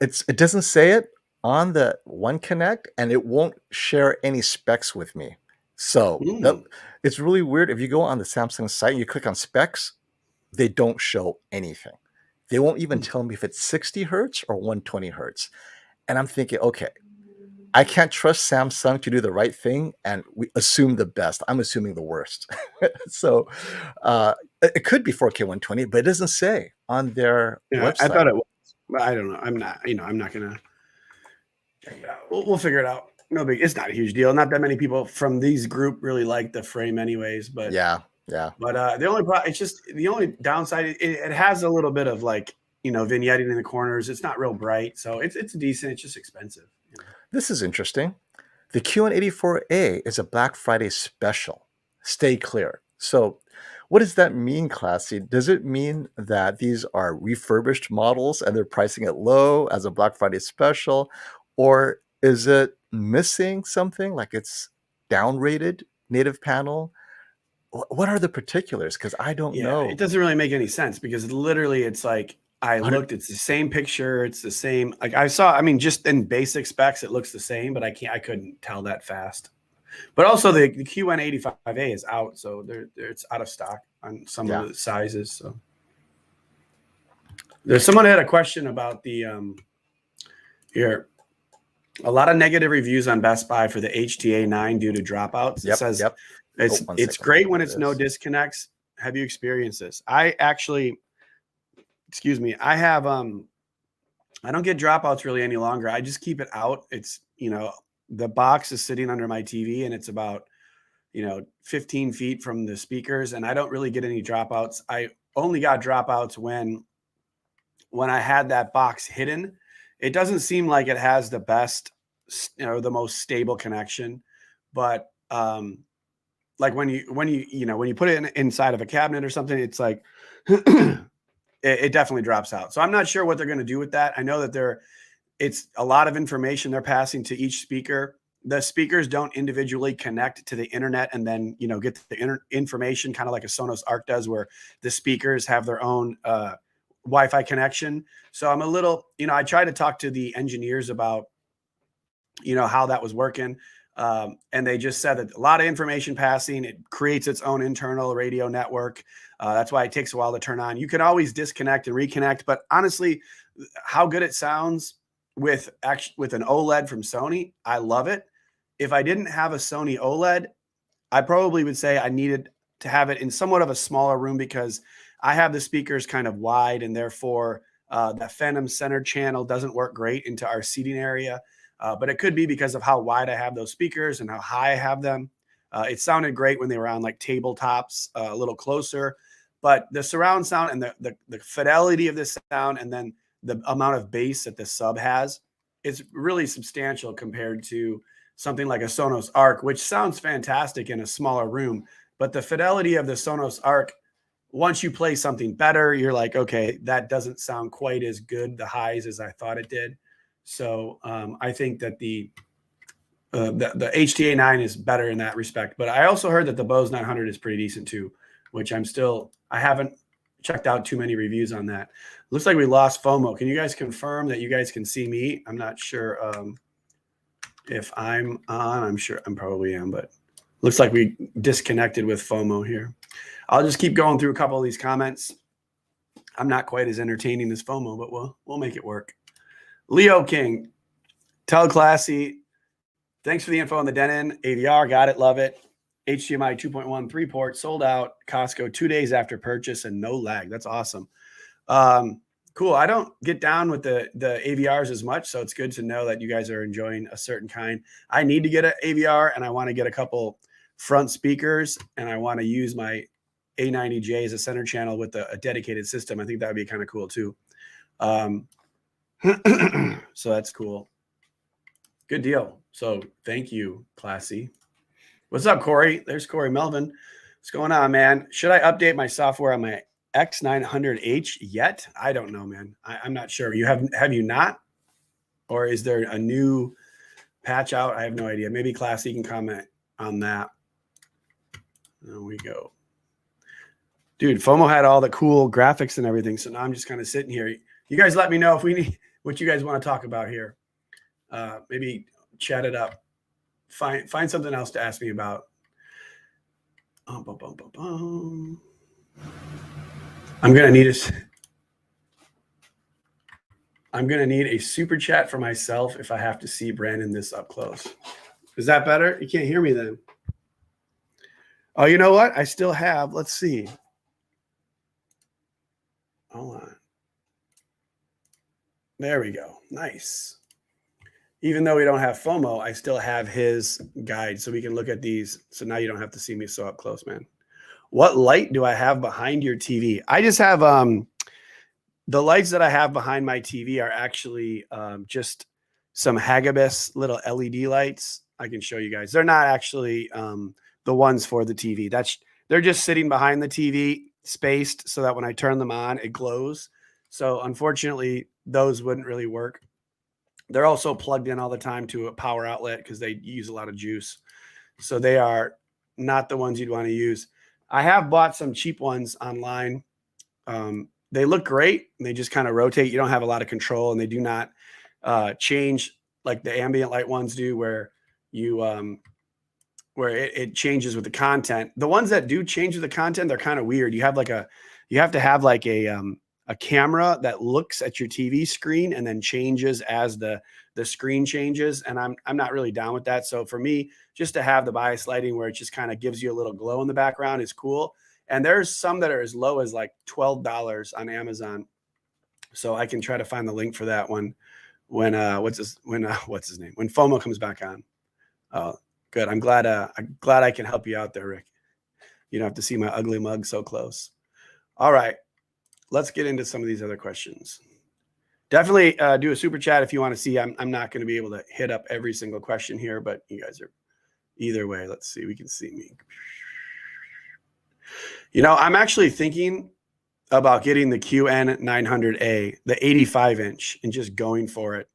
[SPEAKER 2] It doesn't say it on the One Connect, and it won't share any specs with me. So it's really weird. If you go on the Samsung site and you click on specs, they don't show anything. They won't even tell me if it's 60 hertz or 120 hertz. And I'm thinking, okay, I can't trust Samsung to do the right thing, and we assume the best. I'm assuming the worst. So it could be 4K 120, but it doesn't say on their website.
[SPEAKER 1] I thought it was, but I don't know. I'm not gonna check it out. We'll figure it out. No big. It's not a huge deal. Not that many people from these group really like the frame, anyways. But
[SPEAKER 2] yeah.
[SPEAKER 1] But the only problem, it's just the only downside. It has a little bit of like vignetting in the corners. It's not real bright, so it's decent. It's just expensive.
[SPEAKER 2] This is interesting. The Q184A is a Black Friday special. Stay clear. So what does that mean, Classy? Does it mean that these are refurbished models and they're pricing it low as a Black Friday special? Or is it missing something, like it's downrated native panel? What are the particulars? Because I don't know.
[SPEAKER 1] It doesn't really make any sense because literally it's like I looked, it's the same picture, it's the same. Like I mean, just in basic specs, it looks the same, but I couldn't tell that fast. But also the Q185A is out, so it's out of stock on some of the sizes. So there's someone had a question about the here. A lot of negative reviews on Best Buy for the HTA9 due to dropouts. It says it's great when it's no disconnects. Have you experienced this? I actually, excuse me, I have I don't get dropouts really any longer. I just keep it out. It's the box is sitting under my TV and it's about 15 feet from the speakers, and I don't really get any dropouts. I only got dropouts when I had that box hidden. It doesn't seem like it has the best, the most stable connection, but like when you put it inside of a cabinet or something, it's like it definitely drops out. So I'm not sure what they're going to do with that. I know that it's a lot of information they're passing to each speaker. The speakers don't individually connect to the internet and then get the information, kind of like a Sonos Arc does, where the speakers have their own Wi-Fi connection. So I'm a little, I tried to talk to the engineers about, how that was working. And they just said that a lot of information passing, it creates its own internal radio network. That's why it takes a while to turn on. You can always disconnect and reconnect, but honestly, how good it sounds with an OLED from Sony, I love it. If I didn't have a Sony OLED, I probably would say I needed to have it in somewhat of a smaller room because I have the speakers kind of wide, and therefore that Phantom center channel doesn't work great into our seating area. But it could be because of how wide I have those speakers and how high I have them. It sounded great when they were on like tabletops, a little closer, but the surround sound and the fidelity of this sound, and then the amount of bass that the sub has, is really substantial compared to something like a Sonos Arc, which sounds fantastic in a smaller room. But the fidelity of the Sonos Arc, once you play something better, you're like, okay, that doesn't sound quite as good, the highs, as I thought it did. So I think that the HTA9 is better in that respect. But I also heard that the Bose 900 is pretty decent too, which I haven't checked out too many reviews on that. Looks like we lost FOMO. Can you guys confirm that you guys can see me? I'm not sure if I'm on. I'm sure I'm probably am, but looks like we disconnected with FOMO here. I'll just keep going through a couple of these comments. I'm not quite as entertaining as FOMO, but we'll make it work. Leo King, tell Classy Thanks for the info on the Denon AVR. Got it. Love it. HDMI 2.1 3-port sold out. Costco 2 days after purchase and no lag. That's awesome. Cool. I don't get down with the AVRs as much, so it's good to know that you guys are enjoying a certain kind. I need to get an AVR, and I want to get a couple front speakers, and I want to use my A90J as a center channel with a dedicated system. I think that would be kind of cool too. So that's cool. Good deal. So thank you, Classy. What's up, Corey? There's Corey Melvin. What's going on, man? Should I update my software on my X900H yet? I don't know, man. I'm not sure. You have you not? Or is there a new patch out? I have no idea. Maybe Classy can comment on that. There we go. Dude, FOMO had all the cool graphics and everything. So now I'm just kind of sitting here. You guys let me know if we need what you guys want to talk about here. Maybe chat it up. Find something else to ask me about. I'm gonna need a super chat for myself if I have to see Brandon this up close. Is that better? You can't hear me then. Oh, you know what? I still have. Let's see. Hold on. There we go. Nice. Even though we don't have FOMO, I still have his guide so we can look at these. So now you don't have to see me so up close, man. What light do I have behind your TV? I just have the lights that I have behind my TV are actually just some Hagibis little LED lights. I can show you guys. They're not actually the ones for the TV. They're just sitting behind the TV, spaced so that when I turn them on, it glows. So unfortunately, those wouldn't really work. They're also plugged in all the time to a power outlet because they use a lot of juice. So they are not the ones you'd want to use. I have bought some cheap ones online. They look great. They just kind of rotate. You don't have a lot of control, and they do not change like the ambient light ones do, where you where it changes with the content. The ones that do change with the content, they're kind of weird. You have to have like a camera that looks at your TV screen and then changes as the screen changes. And I'm not really down with that. So for me, just to have the bias lighting where it just kind of gives you a little glow in the background is cool. And there's some that are as low as like $12 on Amazon. So I can try to find the link for that one when what's his name? When FOMO comes back on. Good. I'm glad I can help you out there, Rick. You don't have to see my ugly mug so close. All right. Let's get into some of these other questions. Definitely do a super chat if you want to see. I'm not going to be able to hit up every single question here, but you guys are either way. Let's see. We can see me. You know, I'm actually thinking about getting the QN900A, the 85-inch, and just going for it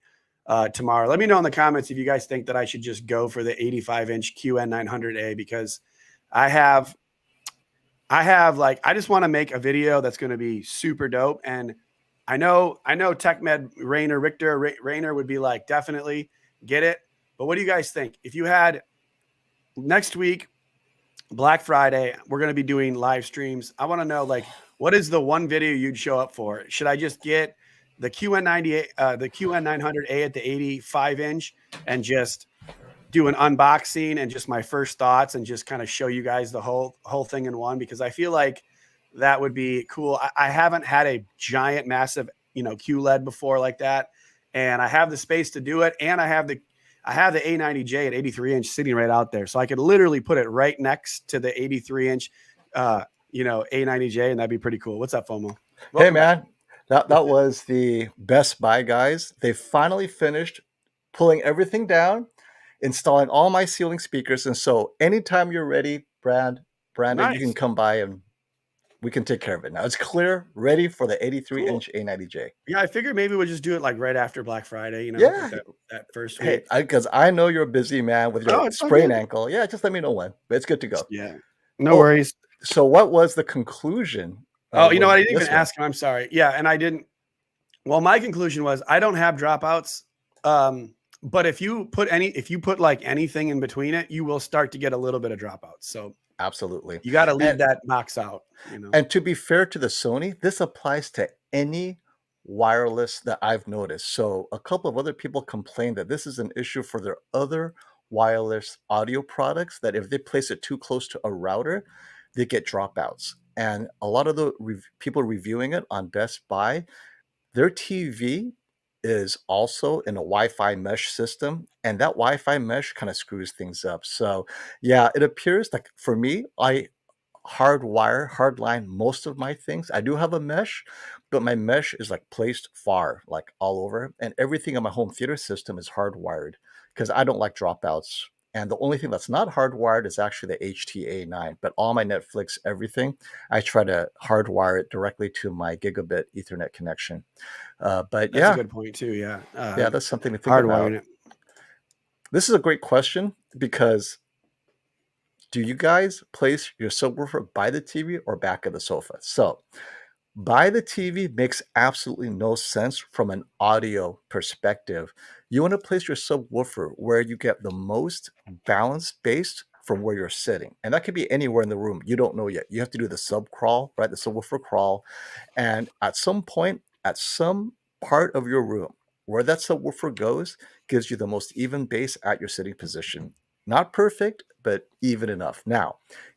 [SPEAKER 1] tomorrow. Let me know in the comments if you guys think that I should just go for the 85-inch QN900A, because I just want to make a video that's going to be super dope. And I know TechMed Rainer would be like, definitely get it. But what do you guys think? If you had next week, Black Friday, we're going to be doing live streams. I want to know, like, what is the one video you'd show up for? Should I just get the QN98, the QN900A at the 85-inch and just do an unboxing and just my first thoughts and just kind of show you guys the whole thing in one? Because I feel like that would be cool. I haven't had a giant, massive, QLED before like that. And I have the space to do it. And I have the A90J at 83-inch sitting right out there. So I could literally put it right next to the 83-inch, A90J, and that'd be pretty cool. What's up, FOMO?
[SPEAKER 2] Hey, man, that was the Best Buy guys. They finally finished pulling everything down, installing all my ceiling speakers. And so anytime you're ready, Brandon,
[SPEAKER 1] Nice.
[SPEAKER 2] you can come by and we can take care of it. Now it's clear, ready for the 83-inch A90J.
[SPEAKER 1] Yeah, I figured maybe we'll just do it like right after Black Friday,
[SPEAKER 2] Yeah.
[SPEAKER 1] that first week.
[SPEAKER 2] Hey, because I know you're a busy man with your sprained ankle. Yeah, just let me know when. But it's good to go.
[SPEAKER 1] Yeah, no worries.
[SPEAKER 2] So what was the conclusion?
[SPEAKER 1] Oh, you know what? I didn't even ask him. I'm sorry. Yeah, and I didn't. Well, my conclusion was I don't have dropouts. But if you put like anything in between it, you will start to get a little bit of dropouts. So
[SPEAKER 2] absolutely,
[SPEAKER 1] you got to leave that box out.
[SPEAKER 2] And to be fair to the Sony, this applies to any wireless that I've noticed. So a couple of other people complained that this is an issue for their other wireless audio products that if they place it too close to a router, they get dropouts. And a lot of the people reviewing it on Best Buy, their TV is also in a Wi-Fi mesh system, and that Wi-Fi mesh kind of screws things up. So yeah, it appears like for me, I hardline most of my things. I do have a mesh, but my mesh is like placed far, like all over, and everything in my home theater system is hardwired because I don't like dropouts. And the only thing that's not hardwired is actually the HTA9. But all my Netflix, everything, I try to hardwire it directly to my gigabit Ethernet connection. But
[SPEAKER 1] That's
[SPEAKER 2] yeah,
[SPEAKER 1] a good point too. Yeah.
[SPEAKER 2] yeah, that's something to think about.
[SPEAKER 1] Hardwiring it.
[SPEAKER 2] This is a great question because do you guys place your subwoofer by the TV or back of the sofa? So by the TV makes absolutely no sense from an audio perspective. You want to place your subwoofer where you get the most balance based from where you're sitting. And that could be anywhere in the room. You don't know yet. You have to do the sub crawl, right? The subwoofer crawl. And at some point, at some part of your room, where that subwoofer goes, gives you the most even bass at your sitting position. Not perfect, but even enough. Now,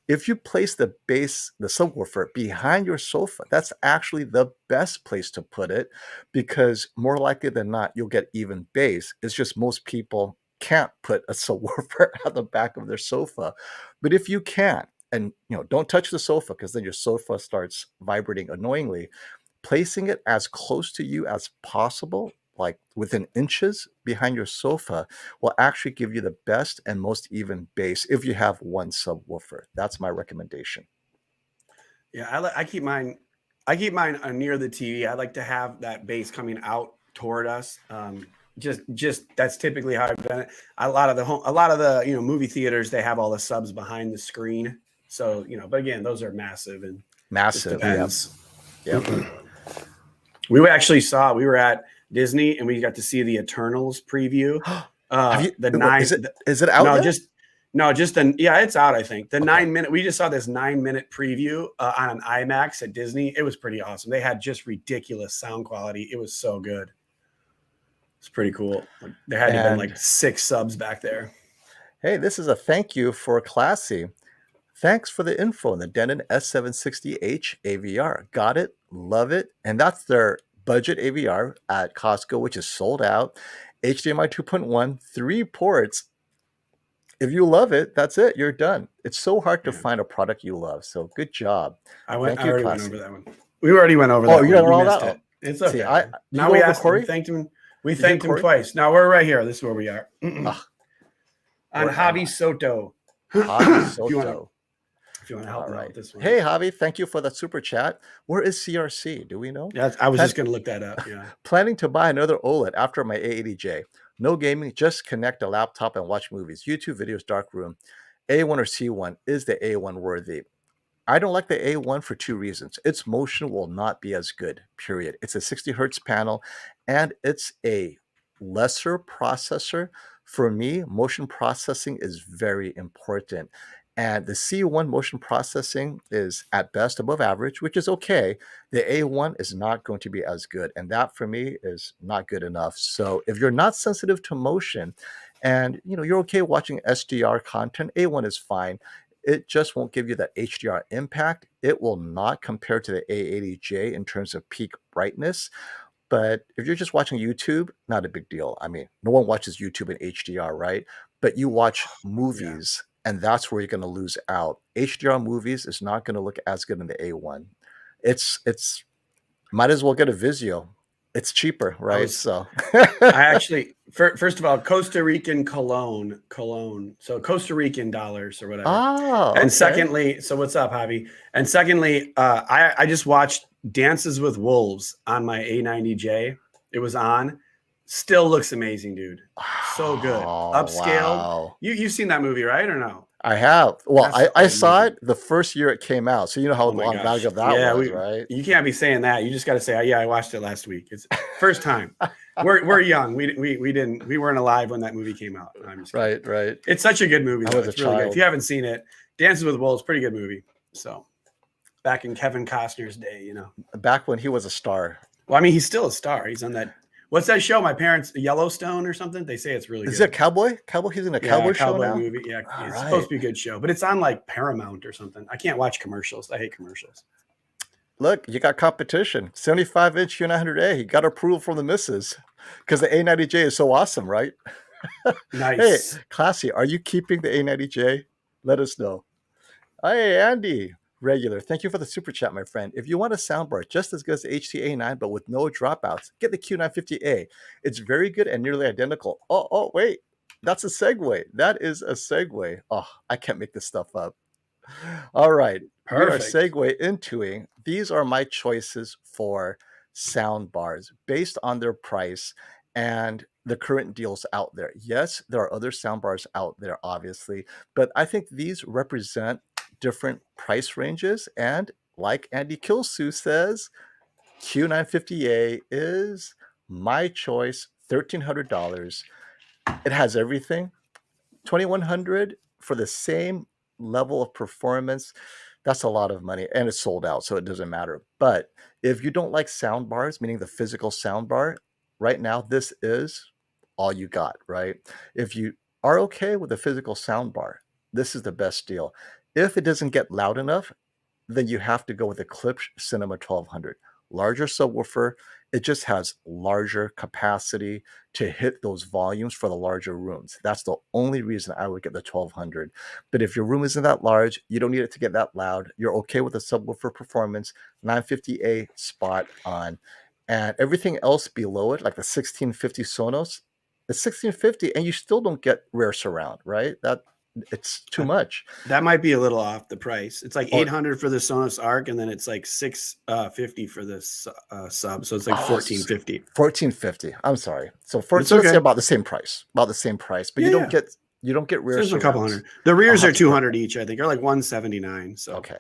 [SPEAKER 2] if you place the subwoofer behind your sofa, that's actually the best place to put it because more likely than not, you'll get even bass. It's just most people can't put a subwoofer at the back of their sofa. But if you can, and don't touch the sofa because then your sofa starts vibrating annoyingly, placing it as close to you as possible, like within inches behind your sofa, will actually give you the best and most even bass if you have one subwoofer. That's my recommendation.
[SPEAKER 1] Yeah, I keep mine. I keep mine near the TV. I like to have that bass coming out toward us. Just that's typically how I've done it. A lot of the movie theaters, they have all the subs behind the screen. So but again, those are massive and
[SPEAKER 2] Massive.
[SPEAKER 1] depends.
[SPEAKER 2] Yep.
[SPEAKER 1] We were at Disney and we got to see the Eternals preview.
[SPEAKER 2] Is it out yet?
[SPEAKER 1] It's out. I think the 9-minute. We just saw this 9-minute preview on an IMAX at Disney. It was pretty awesome. They had just ridiculous sound quality. It was so good. It's pretty cool. There had to have been like 6 subs back there.
[SPEAKER 2] Hey, this is a thank you for Classy. Thanks for the info on the Denon S760H AVR. Got it, love it, and that's their budget AVR at Costco, which is sold out. HDMI 2.1, 3 ports. If you love it, that's it. You're done. It's so hard to find a product you love. So good job.
[SPEAKER 1] I already went over that one. We already went over that.
[SPEAKER 2] Oh, you got all that?
[SPEAKER 1] It's okay.
[SPEAKER 2] See,
[SPEAKER 1] now we asked him. We thanked him. We thanked him twice. Now we're right here. This is where we are. On Javi Soto.
[SPEAKER 2] Javi Soto.
[SPEAKER 1] If you want to help me out with this one.
[SPEAKER 2] Hey, Javi, thank you for that super chat. Where is CRC? Do we know?
[SPEAKER 1] Yeah, I was just going to look that up. Yeah.
[SPEAKER 2] Planning to buy another OLED after my A80J. No gaming, just connect a laptop and watch movies. YouTube videos, dark room. A1 or C1? Is the A1 worthy? I don't like the A1 for 2 reasons. Its motion will not be as good, period. It's a 60 hertz panel, and it's a lesser processor. For me, motion processing is very important. And the C1 motion processing is at best above average, which is okay. The A1 is not going to be as good. And that for me is not good enough. So if you're not sensitive to motion and you're okay watching SDR content, A1 is fine. It just won't give you that HDR impact. It will not compare to the A80J in terms of peak brightness. But if you're just watching YouTube, not a big deal. I mean, no one watches YouTube in HDR, right? But you watch movies. Yeah. And that's where you're going to lose out. HDR movies is not going to look as good in the A1. It's might as well get a Vizio. It's cheaper, right? So
[SPEAKER 1] I actually, first of all, Costa Rican cologne. So Costa Rican dollars or whatever.
[SPEAKER 2] Oh, okay.
[SPEAKER 1] And secondly, so what's up, Javi? And secondly, I just watched Dances with Wolves on my A90J. It was on. Still looks amazing, dude. So good. Upscale. Wow. You've seen that movie, right? Or no?
[SPEAKER 2] I have. Well, I saw it the first year it came out. So you know how long value of that was, right?
[SPEAKER 1] You can't be saying that. You just got to say, yeah, I watched it last week. It's first time. We're young. We weren't alive when that movie came out. I'm just
[SPEAKER 2] kidding. Right.
[SPEAKER 1] It's such a good movie. It's really good. If you haven't seen it, Dances with Wolves, pretty good movie. So back in Kevin Costner's day,
[SPEAKER 2] Back when he was a star.
[SPEAKER 1] Well, I mean, he's still a star. He's on that. What's that show? My parents, Yellowstone or something. They say it's really
[SPEAKER 2] Is
[SPEAKER 1] good.
[SPEAKER 2] it Cowboy? Cowboy? He's in a
[SPEAKER 1] Yeah,
[SPEAKER 2] cowboy show
[SPEAKER 1] cowboy
[SPEAKER 2] now?
[SPEAKER 1] movie. Yeah,
[SPEAKER 2] All
[SPEAKER 1] it's
[SPEAKER 2] right.
[SPEAKER 1] supposed to be a good show, but it's on like Paramount or something. I can't watch commercials. I hate commercials.
[SPEAKER 2] Look, you got competition. 75-inch Q900A. He got approval from the missus because the A90J is so awesome, right?
[SPEAKER 1] Nice.
[SPEAKER 2] Hey, Classy, are you keeping the A90J? Let us know. Hey, Andy, regular. Thank you for the super chat, my friend. If you want a soundbar just as good as the HT-A9 but with no dropouts, get the Q950A. It's very good and nearly identical. Oh, wait. That's a segue. That is a segue. Oh, I can't make this stuff up. All right.
[SPEAKER 1] Perfect.
[SPEAKER 2] We are segue into these are my choices for sound bars based on their price and the current deals out there. Yes, there are other sound bars out there, obviously, but I think these represent different price ranges. And like Andy Kilsu says, Q950A is my choice, $1,300. It has everything. 2,100 for the same level of performance. That's a lot of money, and it's sold out, so it doesn't matter. But if you don't like sound bars, meaning the physical sound bar, right now this is all you got, right? If you are okay with a physical sound bar, this is the best deal. If it doesn't get loud enough, then you have to go with the Klipsch Cinema 1200. Larger subwoofer, it just has larger capacity to hit those volumes for the larger rooms. That's the only reason I would get the 1200. But if your room isn't that large, you don't need it to get that loud. You're okay with the subwoofer performance, 950A spot on. And everything else below it, like the 1650 Sonos, it's 1650 and you still don't get rear surround, right? It's too much.
[SPEAKER 1] That might be a little off the price. It's like
[SPEAKER 2] Oh,
[SPEAKER 1] 800 for the Sonos Arc, and then it's like 650 for this sub. So it's like 1450.
[SPEAKER 2] 1450. I'm sorry. So
[SPEAKER 1] It's
[SPEAKER 2] let's
[SPEAKER 1] okay.
[SPEAKER 2] say about the same price. But
[SPEAKER 1] Yeah,
[SPEAKER 2] you
[SPEAKER 1] yeah.
[SPEAKER 2] don't get rear
[SPEAKER 1] There's a couple
[SPEAKER 2] surrounds.
[SPEAKER 1] hundred. The rears
[SPEAKER 2] I'll
[SPEAKER 1] are
[SPEAKER 2] have to
[SPEAKER 1] 200 each, I think. They're like 179. So
[SPEAKER 2] Okay.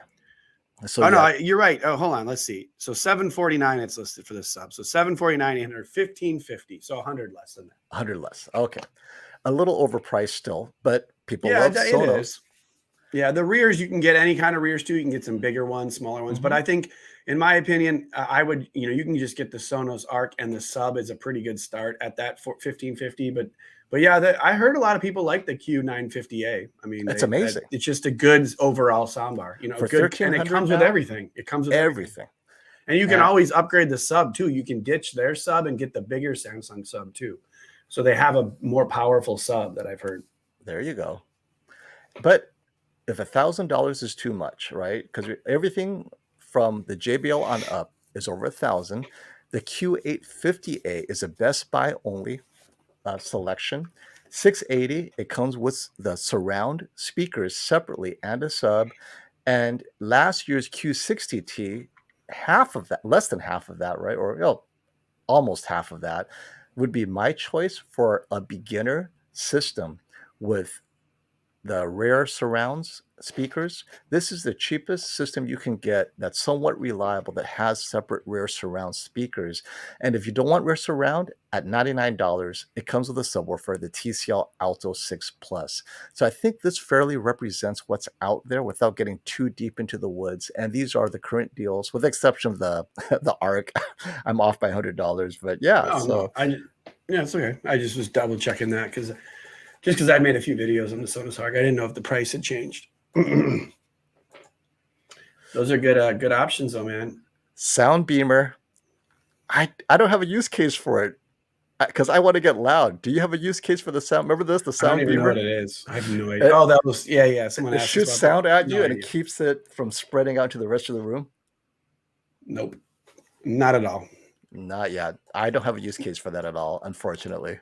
[SPEAKER 2] So
[SPEAKER 1] oh
[SPEAKER 2] yeah,
[SPEAKER 1] no, you're right. Oh, hold on. Let's see. So 749 it's listed for this sub. So 749, 800, 1550. So 100 less than that.
[SPEAKER 2] 100 less. Okay. A little overpriced still, but people
[SPEAKER 1] Yeah,
[SPEAKER 2] love
[SPEAKER 1] it
[SPEAKER 2] Sonos.
[SPEAKER 1] is. Yeah, the rears, you can get any kind of rears too. You can get some bigger ones, smaller ones. But I think, in my opinion, I would, you can just get the Sonos Arc, and the sub is a pretty good start at that 1550. But yeah, I heard a lot of people like the Q950A. I mean,
[SPEAKER 2] It's amazing.
[SPEAKER 1] It's just a good overall soundbar.
[SPEAKER 2] For
[SPEAKER 1] good, and it comes with
[SPEAKER 2] now,
[SPEAKER 1] everything. It comes with everything. And you can always upgrade the sub too. You can ditch their sub and get the bigger Samsung sub too. So they have a more powerful sub that I've heard.
[SPEAKER 2] There you go. But if $1,000 is too much, right? Because everything from the JBL on up is over 1,000. The Q850A is a Best Buy only selection. 680. It comes with the surround speakers separately and a sub. And last year's Q60T, half of that, less than half of that, right? Or almost half of that would be my choice for a beginner system with the rear surrounds speakers. This is the cheapest system you can get that's somewhat reliable, that has separate rear surround speakers. And if you don't want rear surround, at $99, it comes with a subwoofer, the TCL Alto 6 Plus. So I think this fairly represents what's out there without getting too deep into the woods. And these are the current deals, with the exception of the the Arc. I'm off by $100, but yeah.
[SPEAKER 1] No, it's okay. I just was double checking that because I made a few videos on the Sonos Arc. I didn't know if the price had changed. Those are good options though, man.
[SPEAKER 2] Sound Beamer. I don't have a use case for it because I want to get loud. Do you have a use case for the sound? Remember this, the Sound
[SPEAKER 1] I don't even
[SPEAKER 2] Beamer?
[SPEAKER 1] know what it is. I have no idea. That was yeah. Someone asked
[SPEAKER 2] shoots
[SPEAKER 1] us about
[SPEAKER 2] sound
[SPEAKER 1] that.
[SPEAKER 2] at you and it keeps it from spreading out to the rest of the room.
[SPEAKER 1] Nope, not at all.
[SPEAKER 2] Not yet. I don't have a use case for that at all, unfortunately.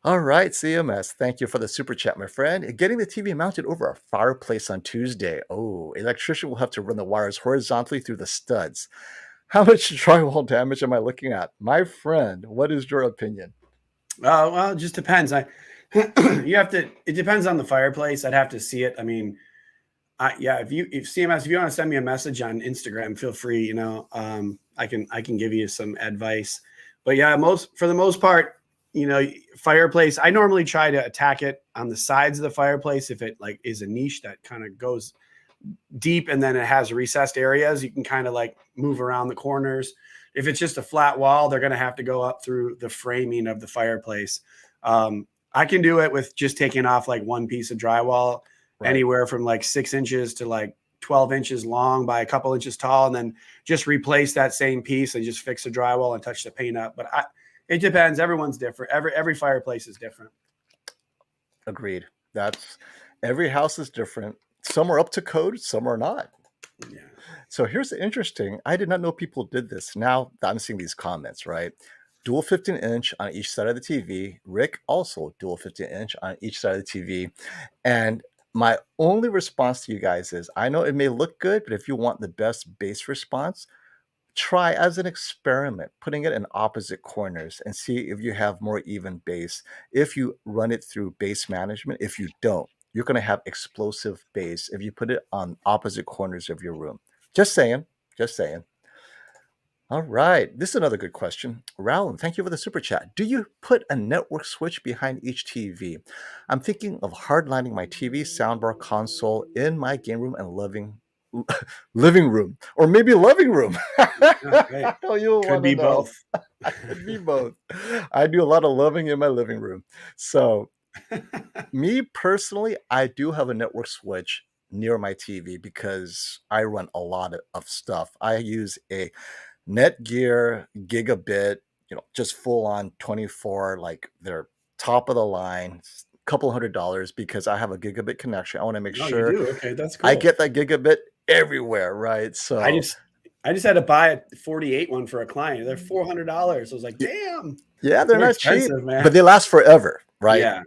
[SPEAKER 2] All right, CMS. Thank you for the super chat, my friend. Getting the TV mounted over a fireplace on Tuesday. Oh, electrician will have to run the wires horizontally through the studs. How much drywall damage am I looking at? My friend, what is your opinion?
[SPEAKER 1] Well, it just depends. It depends on the fireplace. I'd have to see it. I mean, if CMS, if you want to send me a message on Instagram, feel free, I can give you some advice, but yeah, for the most part, fireplace, I normally try to attack it on the sides of the fireplace. If it like is a niche that kind of goes deep and then it has recessed areas, you can kind of like move around the corners. If it's just a flat wall, they're going to have to go up through the framing of the fireplace. I can do it with just taking off like one piece of drywall, anywhere from like 6 inches to like 12 inches long by a couple inches tall, and then just replace that same piece and just fix the drywall and touch the paint up. But it depends. Everyone's different. Every fireplace is different.
[SPEAKER 2] Agreed. Every house is different. Some are up to code, some are not.
[SPEAKER 1] Yeah.
[SPEAKER 2] So here's the interesting. I did not know people did this. Now I'm seeing these comments, right? Dual 15-inch on each side of the TV. Rick also dual 15-inch on each side of the TV. And my only response to you guys is, I know it may look good, but if you want the best bass response, try as an experiment putting it in opposite corners and see if you have more even bass. If you run it through bass management, if you don't, you're going to have explosive bass if you put it on opposite corners of your room. Just saying. All right. This is another good question. Rowland, thank you for the super chat. Do you put a network switch behind each TV? I'm thinking of hardlining my TV, soundbar, console in my game room and living room, or maybe living room.
[SPEAKER 1] Right.
[SPEAKER 2] You
[SPEAKER 1] could be both.
[SPEAKER 2] Could be both. I do a lot of loving in my living room. So me personally, I do have a network switch near my TV because I run a lot of stuff. I use a Netgear gigabit, just full on 24, like they're top of the line, couple $100 because I have a gigabit connection. I want to make sure
[SPEAKER 1] you do. Okay, that's cool.
[SPEAKER 2] I get that gigabit everywhere, right? So
[SPEAKER 1] I just had to buy a 48 one for a client. They're $400. I was like, damn.
[SPEAKER 2] Yeah, they're not cheap,
[SPEAKER 1] man.
[SPEAKER 2] but they last forever, right?
[SPEAKER 1] Yeah.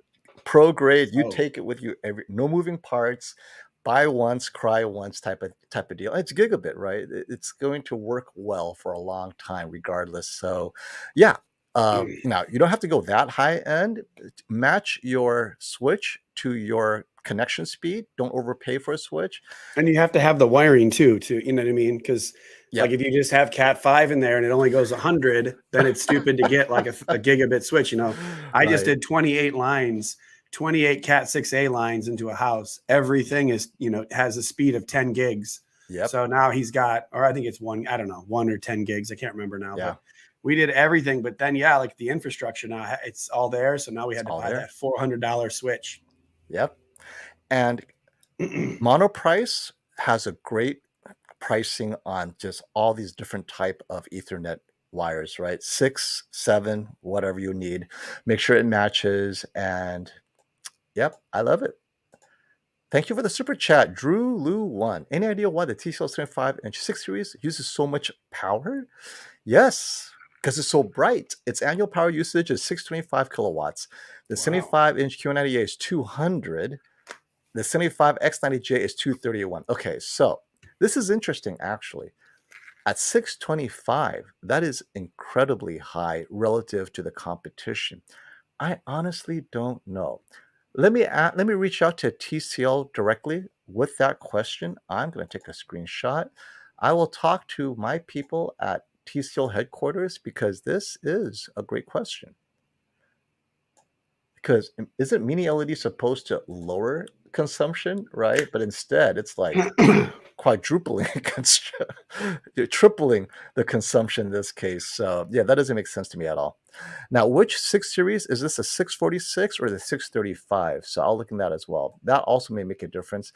[SPEAKER 2] Pro grade, you take it with you no moving parts. Buy once, cry once type of deal. It's gigabit, right? It's going to work well for a long time, regardless. So, yeah. Now you don't have to go that high end. Match your switch to your connection speed. Don't overpay for a switch.
[SPEAKER 1] And you have to have the wiring too. You know what I mean? Because like if you just have Cat 5 in there and it only goes 100, then it's stupid to get like a gigabit switch. I just did 28 lines. 28 Cat 6A lines into a house. Everything is, has a speed of 10 gigs.
[SPEAKER 2] Yep.
[SPEAKER 1] So now he's got, or I think it's 1 or 10 gigs. I can't remember now. But we did everything. But then, like the infrastructure now, it's all there. So now we had to buy that $400 switch.
[SPEAKER 2] Yep. And Monoprice has a great pricing on just all these different type of Ethernet wires, right? 6, 7, whatever you need. Make sure it matches. And yep, I love it. Thank you for the super chat, Drew Lu 1. Any idea why the TCL 75-inch 6 series uses so much power? Yes, because it's so bright. Its annual power usage is 625 kilowatts. The 75-inch Q90A is 200. The 75X90J is 231. Okay, so this is interesting, actually. At 625, that is incredibly high relative to the competition. I honestly don't know. Let me reach out to TCL directly with that question. I'm going to take a screenshot. I will talk to my people at TCL headquarters because this is a great question. Because isn't mini LED supposed to lower consumption, right? But instead, it's like quadrupling, tripling the consumption in this case. So yeah, that doesn't make sense to me at all. Now, which 6 series is this, a 646 or the 635? So I'll look at that as well. That also may make a difference.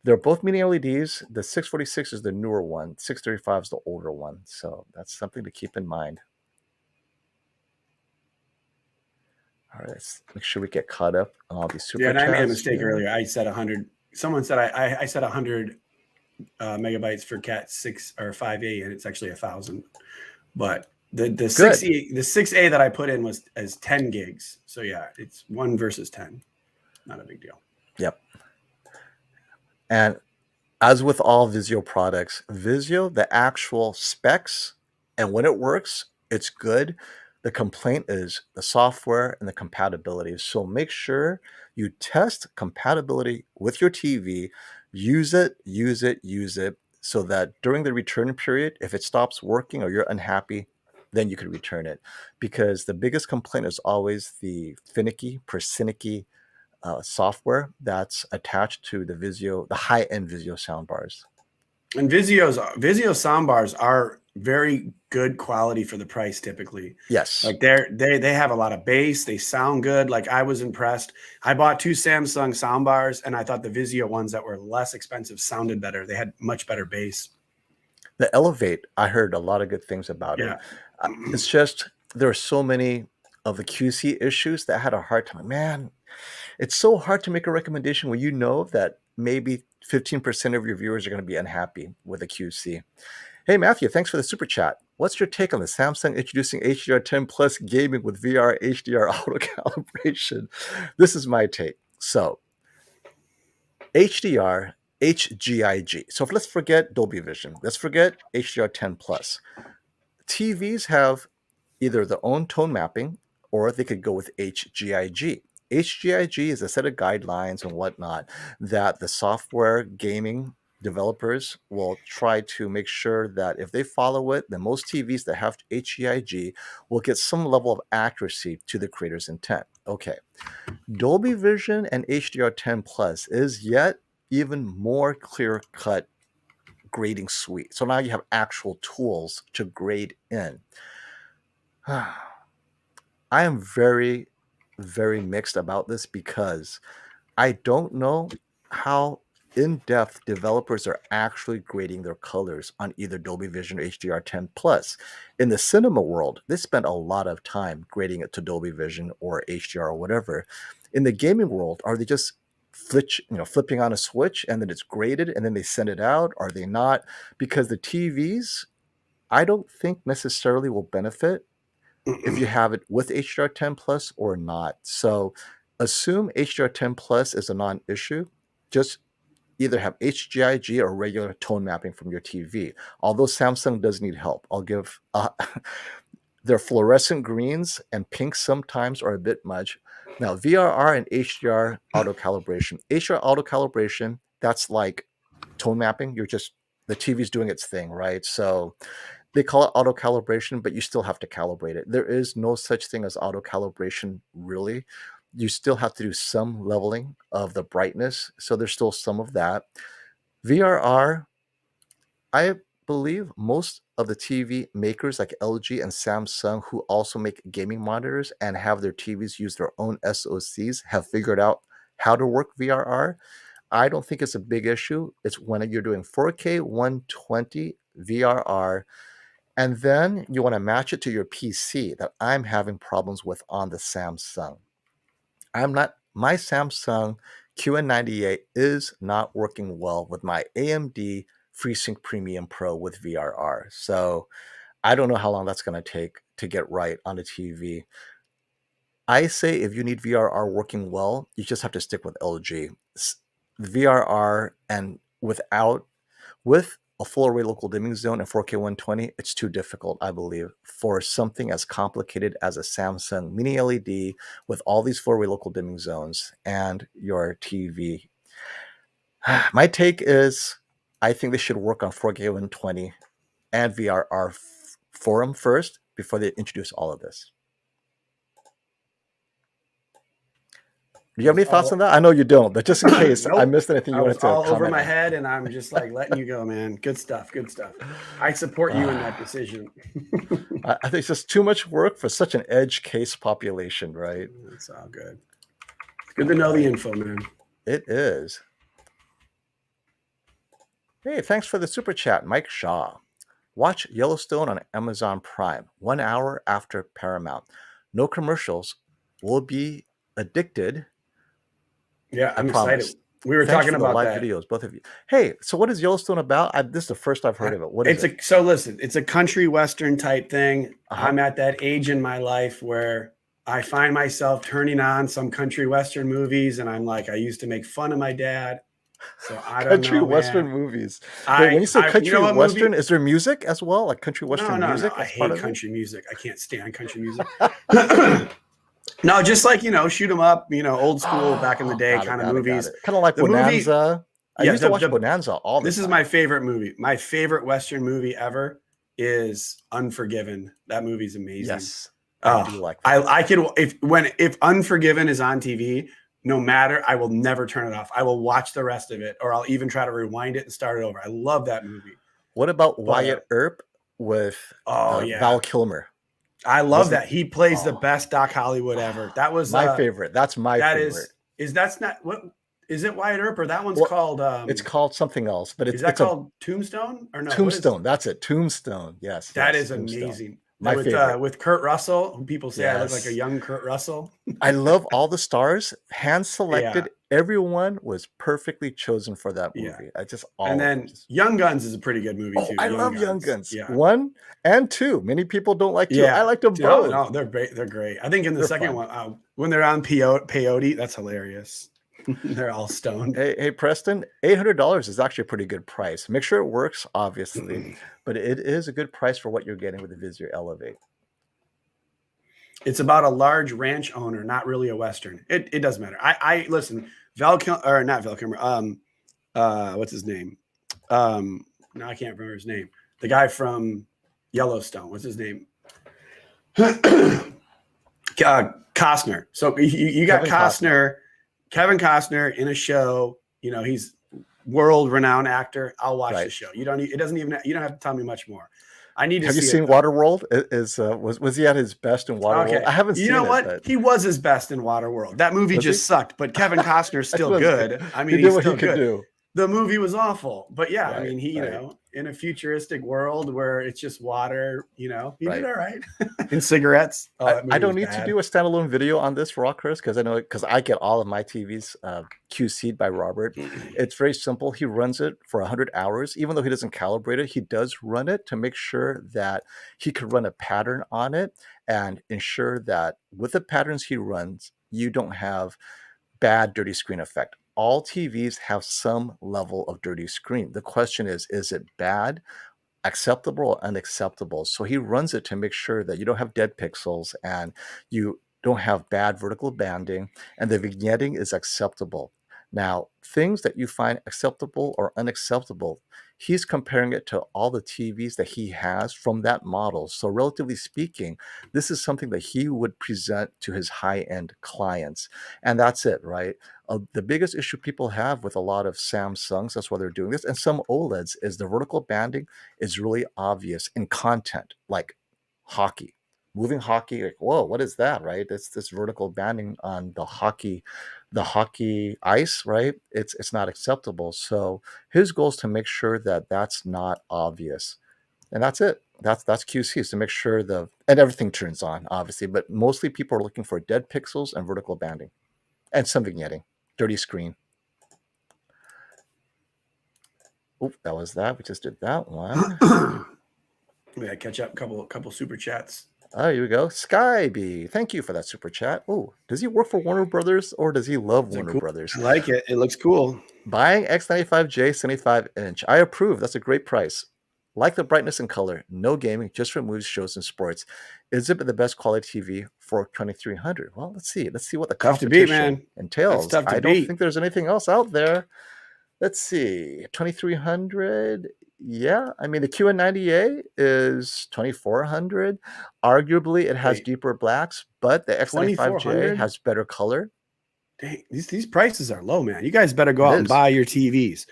[SPEAKER 2] They're both mini LEDs. The 646 is the newer one. 635 is the older one. So that's something to keep in mind. All right, let's make sure we get caught up on all these super chats.
[SPEAKER 1] Yeah, and I made a mistake earlier. I said 100. Someone said I said 100 megabytes for Cat 6 or 5A, and it's actually 1,000. But the 6A that I put in was as 10 gigs. So yeah, it's 1 versus 10. Not a big deal.
[SPEAKER 2] Yep. And as with all Vizio products, Vizio, the actual specs and when it works, it's good. The complaint is the software and the compatibility. So make sure you test compatibility with your TV, use it, so that during the return period, if it stops working or you're unhappy, then you could return it. Because the biggest complaint is always the persnickety software that's attached to the high-end Vizio soundbars.
[SPEAKER 1] And Vizio soundbars are very good quality for the price typically.
[SPEAKER 2] Yes.
[SPEAKER 1] Like they have a lot of bass. They sound good. Like I was impressed. I bought 2 Samsung soundbars, and I thought the Vizio ones that were less expensive sounded better. They had much better bass.
[SPEAKER 2] The Elevate, I heard a lot of good things about it.
[SPEAKER 1] Yeah.
[SPEAKER 2] It's just there are so many of the QC issues that I had a hard time. Man, it's so hard to make a recommendation when you know that maybe 15% of your viewers are going to be unhappy with the QC. Hey, Matthew, thanks for the super chat. What's your take on the Samsung introducing HDR10 Plus gaming with VR HDR auto calibration? This is my take. So, HDR, HGIG. So, let's forget Dolby Vision. Let's forget HDR10 Plus. TVs have either their own tone mapping or they could go with HGIG. HGIG is a set of guidelines and whatnot that the software gaming developers will try to make sure that if they follow it, then most TVs that have HGIG will get some level of accuracy to the creator's intent. Okay. Dolby Vision and HDR10 Plus is yet even more clear-cut grading suite. So now you have actual tools to grade in. I am very, very mixed about this because I don't know how in-depth developers are actually grading their colors on either Dolby Vision or HDR10 Plus. In the cinema world, they spend a lot of time grading it to Dolby Vision or HDR or whatever. In the gaming world, are they just flipping on a switch and then it's graded and then they send it out? Are they not? Because the TVs, I don't think necessarily will benefit if you have it with HDR10 Plus or not. So assume HDR10 Plus is a non-issue. Just either have HGIG or regular tone mapping from your TV. Although Samsung does need help. I'll give their fluorescent greens and pinks sometimes are a bit much. Now, VRR and HDR auto calibration. HDR auto calibration, that's like tone mapping. The TV's doing its thing, right? So they call it auto calibration, but you still have to calibrate it. There is no such thing as auto calibration, really. You still have to do some leveling of the brightness. So there's still some of that. VRR, I believe most of the TV makers like LG and Samsung, who also make gaming monitors and have their TVs use their own SoCs, have figured out how to work VRR. I don't think it's a big issue. It's when you're doing 4K 120 VRR, and then you want to match it to your PC that I'm having problems with on the Samsung. My Samsung QN98 is not working well with my AMD FreeSync Premium Pro with VRR. So I don't know how long that's going to take to get right on the TV. I say if you need VRR working well, you just have to stick with LG. VRR and with a full array local dimming zone and 4K 120, it's too difficult, I believe, for something as complicated as a Samsung Mini LED with all these full array local dimming zones and your TV. My take is I think they should work on 4K 120 and VRR for them first before they introduce all of this. Do you have any thoughts on that? I know you don't, but just in case I missed anything you wanted to comment on.
[SPEAKER 1] All over my head, and I'm just like letting you go, man. Good stuff. Good stuff. I support you in that decision.
[SPEAKER 2] I think it's just too much work for such an edge case population, right?
[SPEAKER 1] It's all good. It's good to know the info, man.
[SPEAKER 2] It is. Hey, thanks for the super chat, Mike Shaw. Watch Yellowstone on Amazon Prime 1 hour after Paramount. No commercials. Will be addicted.
[SPEAKER 1] Yeah, I'm excited. We were talking about
[SPEAKER 2] live videos, both of you. Hey, so what is Yellowstone about? This is the first I've heard of it. What is it?
[SPEAKER 1] So listen, it's a country western type thing. I'm at that age in my life where I find myself turning on some country western movies, and I'm like, I used to make fun of my dad. So I don't
[SPEAKER 2] country
[SPEAKER 1] know,
[SPEAKER 2] western
[SPEAKER 1] man.
[SPEAKER 2] movies. Wait, when you say country western, is there music as well? Like country western music?
[SPEAKER 1] No. I hate country music. I can't stand country music. No, just like, shoot 'em up, old school back in the day kind of movies.
[SPEAKER 2] Kind of like Bonanza. I used to watch Bonanza all the time.
[SPEAKER 1] This is my favorite movie. My favorite Western movie ever is Unforgiven. That movie's amazing.
[SPEAKER 2] Yes. I do like that.
[SPEAKER 1] I could if Unforgiven is on TV, no matter, I will never turn it off. I will watch the rest of it, or I'll even try to rewind it and start it over. I love that movie.
[SPEAKER 2] What about Wyatt Earp with
[SPEAKER 1] Oh
[SPEAKER 2] Val
[SPEAKER 1] yeah.
[SPEAKER 2] Kilmer.
[SPEAKER 1] I love
[SPEAKER 2] Wasn't
[SPEAKER 1] that. He plays the
[SPEAKER 2] oh
[SPEAKER 1] best Doc Hollywood ever. That was
[SPEAKER 2] my favorite. That's my
[SPEAKER 1] that
[SPEAKER 2] favorite.
[SPEAKER 1] that's not what is it Wyatt Earp or that one's
[SPEAKER 2] Well,
[SPEAKER 1] called
[SPEAKER 2] it's called something else, but
[SPEAKER 1] is that
[SPEAKER 2] it's a
[SPEAKER 1] called Tombstone or no? What is
[SPEAKER 2] Tombstone. That's it. Tombstone. Yes,
[SPEAKER 1] that
[SPEAKER 2] yes,
[SPEAKER 1] is
[SPEAKER 2] Tombstone.
[SPEAKER 1] amazing. That
[SPEAKER 2] My favorite.
[SPEAKER 1] with Kurt Russell, who people say I look like a
[SPEAKER 2] Yes.
[SPEAKER 1] young Kurt Russell.
[SPEAKER 2] I love all the stars, hand
[SPEAKER 1] Yeah,
[SPEAKER 2] selected. Everyone was perfectly chosen for that
[SPEAKER 1] yeah.
[SPEAKER 2] movie. I just
[SPEAKER 1] And
[SPEAKER 2] all of them.
[SPEAKER 1] then Young Guns is a pretty good movie
[SPEAKER 2] Oh,
[SPEAKER 1] too.
[SPEAKER 2] I
[SPEAKER 1] Young
[SPEAKER 2] love Young
[SPEAKER 1] Guns.
[SPEAKER 2] Guns.
[SPEAKER 1] Yeah.
[SPEAKER 2] 1 and 2. Many people don't like 2. I
[SPEAKER 1] Yeah.
[SPEAKER 2] like them
[SPEAKER 1] No,
[SPEAKER 2] both.
[SPEAKER 1] no, they're great. They're great. I think in the
[SPEAKER 2] They're
[SPEAKER 1] second
[SPEAKER 2] fun.
[SPEAKER 1] one, when they're on peyote, that's hilarious. They're all stoned.
[SPEAKER 2] Hey, Preston, $800 is actually a pretty good price. Make sure it works, obviously, but it is a good price for what you're getting with the Vizio Elevate.
[SPEAKER 1] It's about a large ranch owner, not really a Western. It doesn't matter. I listen, or not Val Kilmer. What's his name? No, I can't remember his name. The guy from Yellowstone. What's his name? Costner. So you got Kevin Costner in a show. You know, he's world-renowned actor. I'll watch the show. You don't have to tell me much more. I need to
[SPEAKER 2] Have
[SPEAKER 1] see
[SPEAKER 2] you seen
[SPEAKER 1] it,
[SPEAKER 2] Waterworld? Was he at his best in Waterworld?
[SPEAKER 1] okay.
[SPEAKER 2] I haven't seen it.
[SPEAKER 1] You know what?
[SPEAKER 2] But...
[SPEAKER 1] He was his best in Waterworld. That movie just sucked, but Kevin Costner's still good. I mean, he's still good.
[SPEAKER 2] Do.
[SPEAKER 1] The movie was awful, but yeah,
[SPEAKER 2] Right,
[SPEAKER 1] I mean, you know, in a futuristic world where it's just water, you know, he did all right. In cigarettes.
[SPEAKER 2] Oh, I don't need to do a standalone video on this, Chris, because I get all of my TVs QC'd by Robert. It's very simple. He runs it for 100 hours. Even though he doesn't calibrate it, he does run it to make sure that he could run a pattern on it and ensure that with the patterns he runs, you don't have bad dirty screen effect. All TVs have some level of dirty screen. The question is it bad, acceptable, or unacceptable? So he runs it to make sure that you don't have dead pixels and you don't have bad vertical banding, and the vignetting is acceptable. Now, things that you find acceptable or unacceptable, he's comparing it to all the TVs that he has from that model. So relatively speaking, this is something that he would present to his high-end clients. And that's it, right? The biggest issue people have with a lot of Samsungs, that's why they're doing this, and some OLEDs, is the vertical banding is really obvious in content, like hockey. Moving hockey, like, whoa, what is that, right? It's this vertical banding on the hockey ice, right? It's not acceptable. So his goal is to make sure that that's not obvious, and that's it. That's QC, is to make sure and everything turns on, obviously, but mostly people are looking for dead pixels and vertical banding, and some vignetting, dirty screen. Oh, that was that. We just did that one.
[SPEAKER 1] We gotta catch up. Couple super chats.
[SPEAKER 2] Oh, here we go. Skyby, thank you for that super chat. Oh, does he work for Warner Brothers or does he love Warner Brothers?
[SPEAKER 1] I like it. It looks cool.
[SPEAKER 2] Buying X95J 75-inch. I approve. That's a great price. Like the brightness and color. No gaming, just for movies, shows, and sports. Is it the best quality TV for 2300? Well, let's see. Let's see what the competition entails. I don't think there's anything else out there. Let's see. 2300. Yeah, I mean, the QN90A is 2400. Arguably, it has deeper blacks, but the X95J has better color.
[SPEAKER 1] Dang, these prices are low, man. You guys better go out and buy your TVs.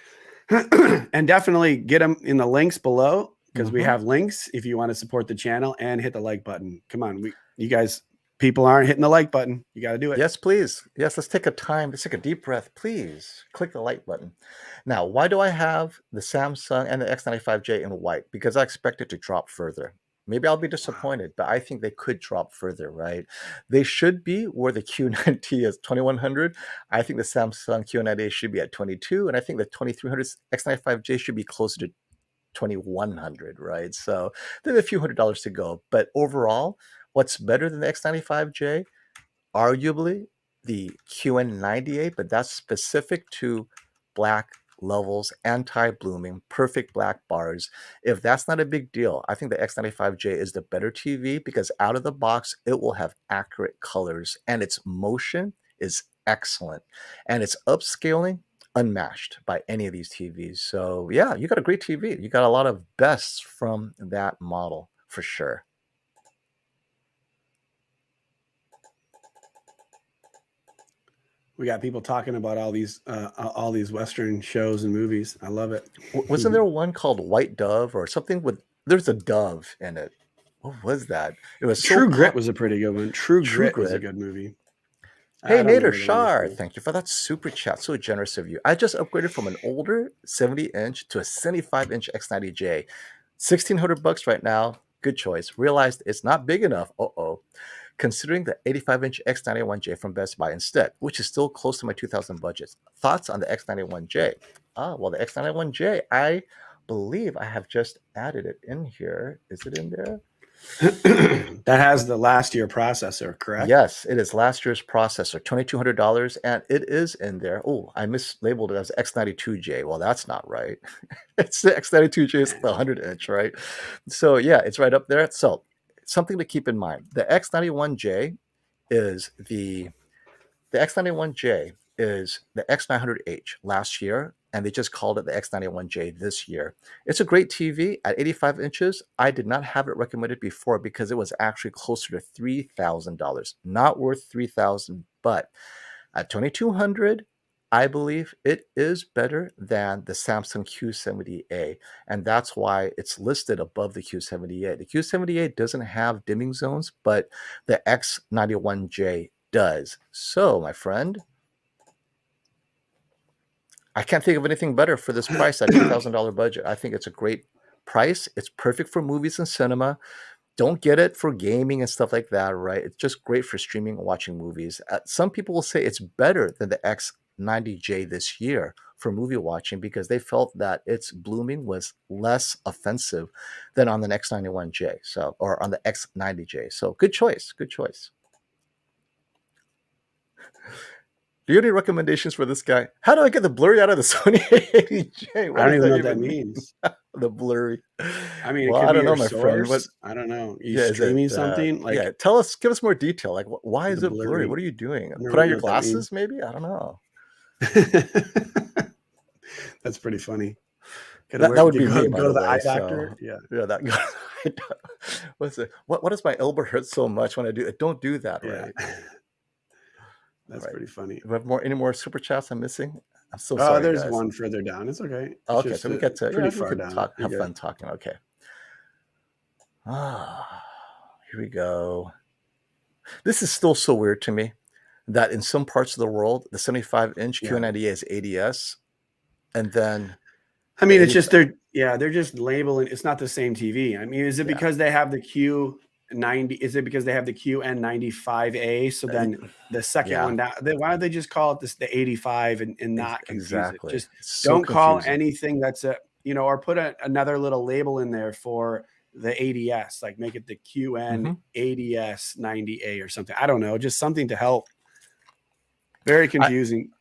[SPEAKER 1] And definitely get them in the links below, because we have links if you want to support the channel, and hit the like button. Come on, you guys, people aren't hitting the like button. You got to do it.
[SPEAKER 2] Yes, please. Yes, let's take a deep breath. Please click the like button. Now, why do I have the Samsung and the X95J in white? Because I expect it to drop further. Maybe I'll be disappointed, but I think they could drop further, right? They should be where the Q90 is 2100. I think the Samsung Q90 should be at 22, and I think the 2300 X95J should be closer to 2100, right? So there's a few $100s to go. But overall, what's better than the X95J? Arguably the QN90A, but that's specific to black levels, anti-blooming, perfect black bars. If that's not a big deal, I think the X95J is the better TV, because out of the box, it will have accurate colors, and its motion is excellent, and its upscaling unmatched by any of these TVs. So yeah, you got a great TV. You got a lot of bests from that model for sure.
[SPEAKER 1] We got people talking about all these Western shows and movies. I love it.
[SPEAKER 2] Wasn't there one called White Dove or something with there's a dove in it. What was that? It was so
[SPEAKER 1] True Grit
[SPEAKER 2] pop.
[SPEAKER 1] was a pretty good one. True
[SPEAKER 2] True
[SPEAKER 1] Grit was a
[SPEAKER 2] Grit.
[SPEAKER 1] good movie.
[SPEAKER 2] Hey,
[SPEAKER 1] I don't
[SPEAKER 2] Nader
[SPEAKER 1] remember the name
[SPEAKER 2] Shar,
[SPEAKER 1] for it.
[SPEAKER 2] thank you for that super chat. So generous of you. I just upgraded from an older 70-inch to a 75-inch X90J. $1,600 right now. Good choice. Realized it's not big enough. Uh-oh. Considering the 85-inch X91J from Best Buy instead, which is still close to my 2000 budget. Thoughts on the X91J? Well, the X91J, I believe I have just added it in here. Is it in there?
[SPEAKER 1] That has the last year processor, correct?
[SPEAKER 2] Yes, it is last year's processor, $2,200, and it is in there. Oh, I mislabeled it as X92J. Well, that's not right. It's the X92J is the 100-inch, right? So yeah, it's right up there. So something to keep in mind: the X91J is the X91J is the X900H last year, and they just called it the X91J this year. It's a great TV at 85 inches. I did not have it recommended before because it was actually closer to $3,000. Not worth $3,000, but at 2,200, I believe it is better than the Samsung Q70A, and that's why it's listed above the Q70A. The Q70A doesn't have dimming zones, but the X91J does. So, my friend, I can't think of anything better for this price at $2,000 budget. I think it's a great price. It's perfect for movies and cinema. Don't get it for gaming and stuff like that, right? It's just great for streaming and watching movies. Some people will say it's better than the X90J this year for movie watching because they felt that its blooming was less offensive than on the X91J, or on the X90J. So good choice, good choice. Do you have any recommendations for this guy? How do I get the blurry out of the Sony A80J?
[SPEAKER 1] I don't even know what that means.
[SPEAKER 2] The blurry.
[SPEAKER 1] I mean,
[SPEAKER 2] Well,
[SPEAKER 1] it could
[SPEAKER 2] I
[SPEAKER 1] be
[SPEAKER 2] don't know,
[SPEAKER 1] your
[SPEAKER 2] my friend. What?
[SPEAKER 1] source. I don't know. You
[SPEAKER 2] Yeah, is it?
[SPEAKER 1] streaming something like
[SPEAKER 2] Yeah, tell us. Give us more detail. Like, why is
[SPEAKER 1] the
[SPEAKER 2] it blurry?
[SPEAKER 1] blurry?
[SPEAKER 2] What are you doing?
[SPEAKER 1] I don't
[SPEAKER 2] Put on
[SPEAKER 1] know
[SPEAKER 2] your
[SPEAKER 1] what that means.
[SPEAKER 2] glasses, maybe. I don't know.
[SPEAKER 1] That's pretty funny.
[SPEAKER 2] That would be
[SPEAKER 1] Go
[SPEAKER 2] me, by
[SPEAKER 1] to
[SPEAKER 2] the
[SPEAKER 1] the
[SPEAKER 2] way.
[SPEAKER 1] eye
[SPEAKER 2] So
[SPEAKER 1] doctor. Yeah,
[SPEAKER 2] yeah, that. What's it? What does my elbow hurt so much when I do it? Don't do that,
[SPEAKER 1] yeah.
[SPEAKER 2] right?
[SPEAKER 1] That's
[SPEAKER 2] Right.
[SPEAKER 1] pretty funny.
[SPEAKER 2] Do we have any more super chats I'm missing? I'm so sorry,
[SPEAKER 1] There's
[SPEAKER 2] guys.
[SPEAKER 1] one further down. It's okay.
[SPEAKER 2] Oh,
[SPEAKER 1] It's
[SPEAKER 2] okay,
[SPEAKER 1] just
[SPEAKER 2] so we get to
[SPEAKER 1] pretty
[SPEAKER 2] we
[SPEAKER 1] far
[SPEAKER 2] could
[SPEAKER 1] down.
[SPEAKER 2] talk,
[SPEAKER 1] You're
[SPEAKER 2] have
[SPEAKER 1] good.
[SPEAKER 2] fun talking. Okay. Here we go. This is still so weird to me that in some parts of the world, the 75-inch
[SPEAKER 1] Yeah.
[SPEAKER 2] Q90A is ADS, and then
[SPEAKER 1] I mean,
[SPEAKER 2] the
[SPEAKER 1] it's just they're just labeling. It's not the same TV. I mean, is it because they have the Q90? Is it because they have the QN95A? So then the second one down. Why don't they just call it the 85 and not confuse it?
[SPEAKER 2] Exactly.
[SPEAKER 1] Just
[SPEAKER 2] It's so
[SPEAKER 1] don't call
[SPEAKER 2] confusing.
[SPEAKER 1] anything that's or put another little label in there for the ADS, like make it the QN ADS 90A or something. I don't know, just something to help. Very confusing.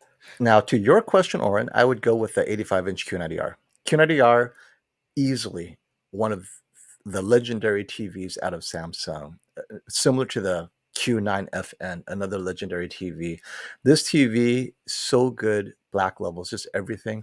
[SPEAKER 2] Now, to your question, Oren, I would go with the 85-inch Q90R. Q90R, easily one of the legendary TVs out of Samsung, similar to the Q9FN, another legendary TV. This TV, so good, black levels, just everything.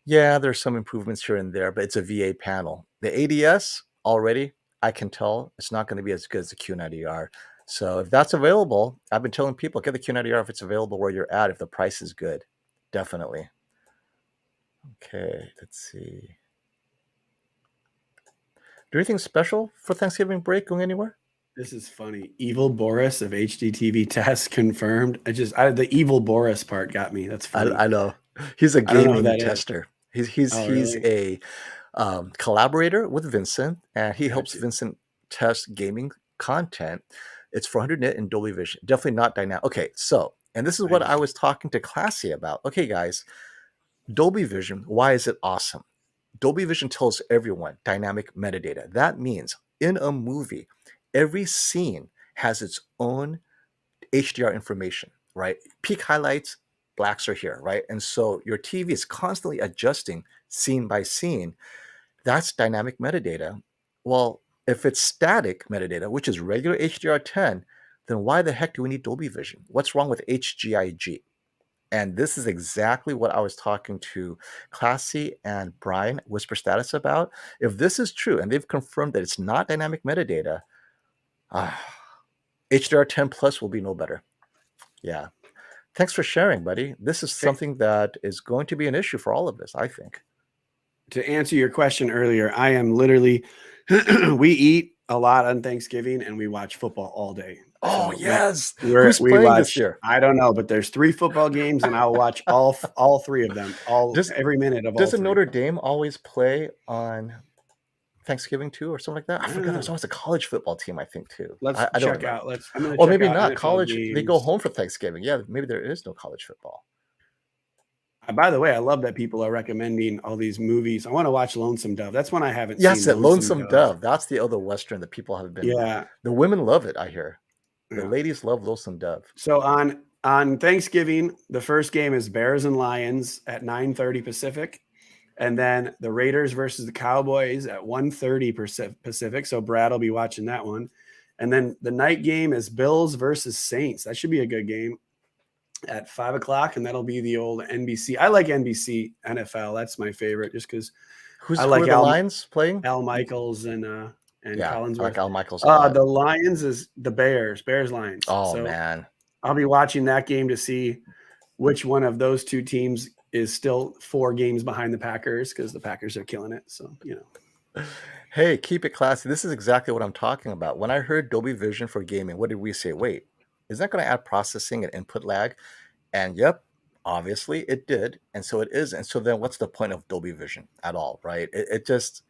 [SPEAKER 2] Yeah, there's some improvements here and there, but it's a VA panel. The ADS, already, I can tell it's not going to be as good as the Q90R. So if that's available, I've been telling people, get the Q90R if it's available where you're at, if the price is good. Definitely. Okay, let's see. Do anything special for Thanksgiving break? Going anywhere?
[SPEAKER 1] This is funny. Evil Boris of HDTV test confirmed. The Evil Boris part got me. That's funny.
[SPEAKER 2] I know. He's a gaming tester. He's a collaborator with Vincent, and he helps Vincent test gaming content. It's 400 nit in Dolby Vision. Definitely not dynamic. Okay, so, and this is what I was talking to Classy about. Okay, guys, Dolby Vision, why is it awesome? Dolby Vision tells everyone dynamic metadata. That means in a movie, every scene has its own HDR information, right? Peak highlights, blacks are here, right? And so your TV is constantly adjusting scene by scene. That's dynamic metadata. Well, if it's static metadata, which is regular HDR10, then why the heck do we need Dolby Vision? What's wrong with HGIG? And this is exactly what I was talking to Classy and Brian Whisper Status about. If this is true, and they've confirmed that it's not dynamic metadata, HDR10 Plus will be no better. Yeah. Thanks for sharing, buddy. This is something that is going to be an issue for all of us, I think.
[SPEAKER 1] To answer your question earlier, I am literally we eat a lot on Thanksgiving and we watch football all day.
[SPEAKER 2] Oh
[SPEAKER 1] So
[SPEAKER 2] yes.
[SPEAKER 1] we
[SPEAKER 2] Who's
[SPEAKER 1] we
[SPEAKER 2] playing this
[SPEAKER 1] watch.
[SPEAKER 2] year?
[SPEAKER 1] I don't know, but there's 3 football games, and I'll watch all 3 of them,
[SPEAKER 2] Does
[SPEAKER 1] every minute of all
[SPEAKER 2] doesn't
[SPEAKER 1] 3.
[SPEAKER 2] Notre Dame always play on Thanksgiving too, or something like that? I
[SPEAKER 1] I don't
[SPEAKER 2] forgot. There's
[SPEAKER 1] know.
[SPEAKER 2] always a college football team, I think too.
[SPEAKER 1] Let's
[SPEAKER 2] I don't
[SPEAKER 1] check
[SPEAKER 2] remember.
[SPEAKER 1] out. I'm gonna
[SPEAKER 2] Or
[SPEAKER 1] check
[SPEAKER 2] maybe
[SPEAKER 1] out
[SPEAKER 2] not.
[SPEAKER 1] NFL
[SPEAKER 2] College, they go
[SPEAKER 1] games.
[SPEAKER 2] home for Thanksgiving. Yeah, maybe there is no college football.
[SPEAKER 1] By the way, I love that people are recommending all these movies. I want to watch Lonesome Dove. That's one I haven't
[SPEAKER 2] Yes,
[SPEAKER 1] seen.
[SPEAKER 2] it Lonesome Dove. That's the other Western that people have been.
[SPEAKER 1] Yeah,
[SPEAKER 2] The women love it, I hear. The
[SPEAKER 1] yeah.
[SPEAKER 2] ladies love Lonesome Dove.
[SPEAKER 1] So on Thanksgiving, the first game is Bears and Lions at 9:30 Pacific, and then the Raiders versus the Cowboys at 1:30 Pacific. So Brad will be watching that one, and then the night game is Bills versus Saints. That should be a good game at 5 o'clock, and that'll be the old NBC. I like NBC NFL. That's my favorite, just because
[SPEAKER 2] Who
[SPEAKER 1] I
[SPEAKER 2] are
[SPEAKER 1] like
[SPEAKER 2] the Lions playing?
[SPEAKER 1] Al Michaels and
[SPEAKER 2] Yeah, I like
[SPEAKER 1] Collinsworth.
[SPEAKER 2] Al Michaels a lot.
[SPEAKER 1] The Lions is the Bears Lions.
[SPEAKER 2] Oh
[SPEAKER 1] So
[SPEAKER 2] man.
[SPEAKER 1] I'll be watching that game to see which one of those 2 teams is still 4 games behind the Packers, because the Packers are killing it. So,
[SPEAKER 2] Hey, keep it classy. This is exactly what I'm talking about. When I heard Dolby Vision for gaming, what did we say? Wait, is that going to add processing and input lag? And yep, obviously it did. And so it is. And so then what's the point of Dolby Vision at all, right? It just,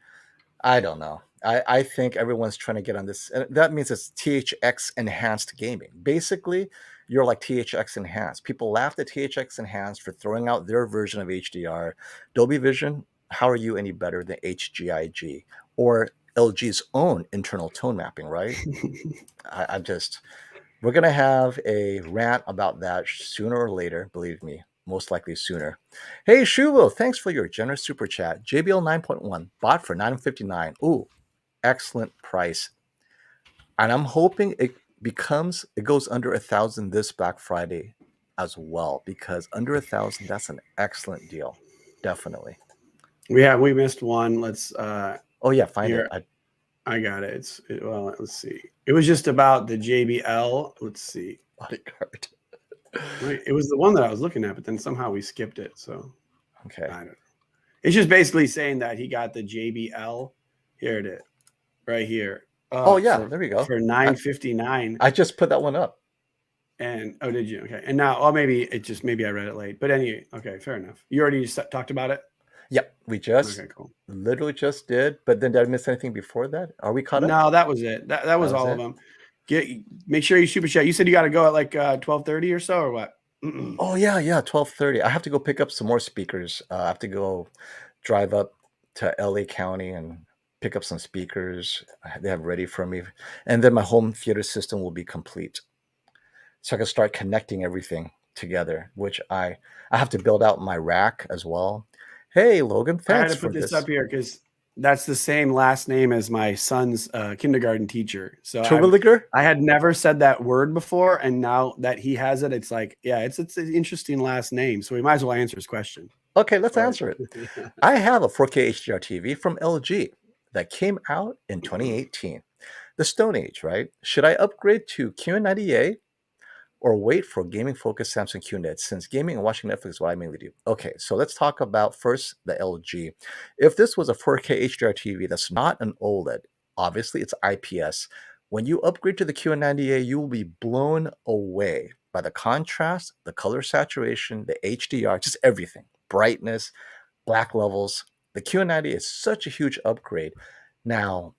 [SPEAKER 2] I don't know. I think everyone's trying to get on this. And that means it's THX enhanced gaming. Basically, you're like THX enhanced. People laughed at THX enhanced for throwing out their version of HDR. Dolby Vision, how are you any better than HGIG or LG's own internal tone mapping, right? I'm just, we're going to have a rant about that sooner or later, believe me. Most likely sooner. Hey, Shuvo, thanks for your generous super chat. JBL 9.1 bought for $9.59. Ooh, excellent price. And I'm hoping it goes under 1,000 this Black Friday as well, because under 1,000, that's an excellent deal. Definitely.
[SPEAKER 1] we missed one. Let's
[SPEAKER 2] Oh yeah, find
[SPEAKER 1] here.
[SPEAKER 2] it.
[SPEAKER 1] I got it. Well, let's see. It was just about the JBL. Let's see.
[SPEAKER 2] Bodyguard.
[SPEAKER 1] Right. It was the one that I was looking at, but then somehow we skipped it. So
[SPEAKER 2] Okay.
[SPEAKER 1] I don't know. It's just basically saying that he got the JBL. Here it is, right here.
[SPEAKER 2] Oh yeah, there we go.
[SPEAKER 1] For $9.59.
[SPEAKER 2] I just put that one up.
[SPEAKER 1] And did you? Okay. And now, maybe I read it late. But anyway, okay, fair enough. You already talked about it?
[SPEAKER 2] Yep, we just literally just did. But then did I miss anything before that? Are we caught up?
[SPEAKER 1] No, that was it. That was all of them. Make sure you super chat. You said you got to go at like 12:30 or so, or what?
[SPEAKER 2] Oh yeah, 12:30. I have to go pick up some more speakers. I have to go drive up to LA County and pick up some speakers they have ready for me, and then my home theater system will be complete, so I can start connecting everything together. Which I have to build out my rack as well. Hey Logan, thanks.
[SPEAKER 1] I had to put this up here because that's the same last name as my son's kindergarten teacher. So I had never said that word before, and now that he has it, it's like, yeah, it's an interesting last name. So we might as well answer his question.
[SPEAKER 2] Okay, let's answer it. I have a 4K HDR TV from LG that came out in 2018. The Stone Age, right? Should I upgrade to QN90A or wait for gaming-focused Samsung QNED, since gaming and watching Netflix is what I mainly do? Okay, so let's talk about first the LG. If this was a 4K HDR TV that's not an OLED, obviously it's IPS. When you upgrade to the QN90A, you will be blown away by the contrast, the color saturation, the HDR, just everything. Brightness, black levels. The QN90 is such a huge upgrade. Now,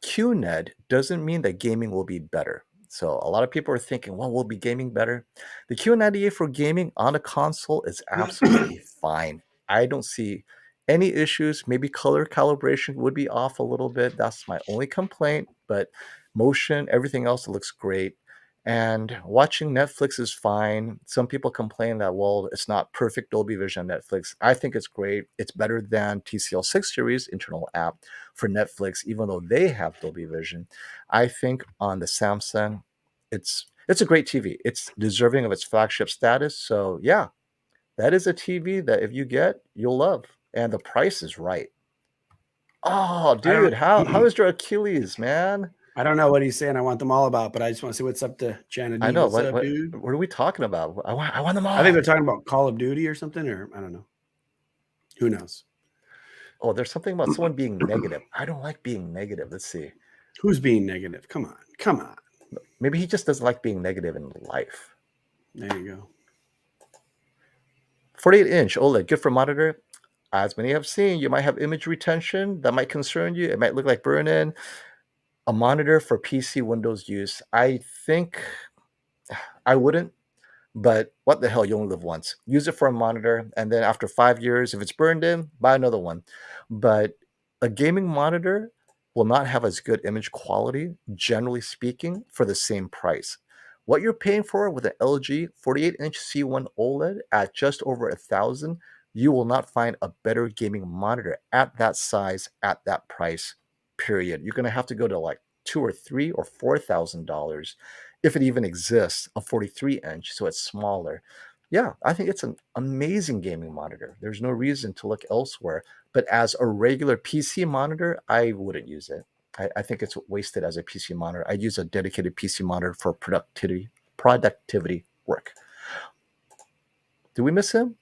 [SPEAKER 2] QNED doesn't mean that gaming will be better. So a lot of people are thinking, well, will be gaming better? The Q90A for gaming on a console is absolutely fine. I don't see any issues. Maybe color calibration would be off a little bit. That's my only complaint. But motion, everything else looks great. And watching Netflix is fine. Some people complain that, well, it's not perfect Dolby Vision on Netflix. I think it's great. It's better than TCL 6 series internal app for Netflix, even though they have Dolby Vision. I think on the Samsung, it's a great TV. It's deserving of its flagship status. So yeah, that is a TV that if you get, you'll love. And the price is right. Oh, dude, how is your Achilles, man?
[SPEAKER 1] I don't know what he's saying. I want them all about, but I just want to see what's up to Janet.
[SPEAKER 2] I know.
[SPEAKER 1] What's up,
[SPEAKER 2] What
[SPEAKER 1] dude?
[SPEAKER 2] are we talking about? I want them all.
[SPEAKER 1] I think they're talking about Call of Duty or something, or I don't know. Who knows?
[SPEAKER 2] Oh, there's something about someone being negative. I don't like being negative. Let's see.
[SPEAKER 1] Who's being negative? Come on. Come on.
[SPEAKER 2] Maybe he just doesn't like being negative in life.
[SPEAKER 1] There you go.
[SPEAKER 2] 48-inch OLED, good for monitor. As many have seen, you might have image retention that might concern you. It might look like burn-in. A monitor for PC Windows use. I think I wouldn't, but what the hell? You only live once. Use it for a monitor, and then after 5 years, if it's burned in, buy another one. But a gaming monitor will not have as good image quality, generally speaking, for the same price. What you're paying for with an LG 48-inch C1 OLED at just over 1,000, you will not find a better gaming monitor at that size at that price. Period. You're gonna have to go to like $2,000 or $3,000 or $4,000 if it even exists, a 43-inch, so it's smaller. Yeah, I think it's an amazing gaming monitor. There's no reason to look elsewhere. But as a regular PC monitor, I wouldn't use it. I think it's wasted as a PC monitor. I'd use a dedicated PC monitor for productivity work. Did we miss him?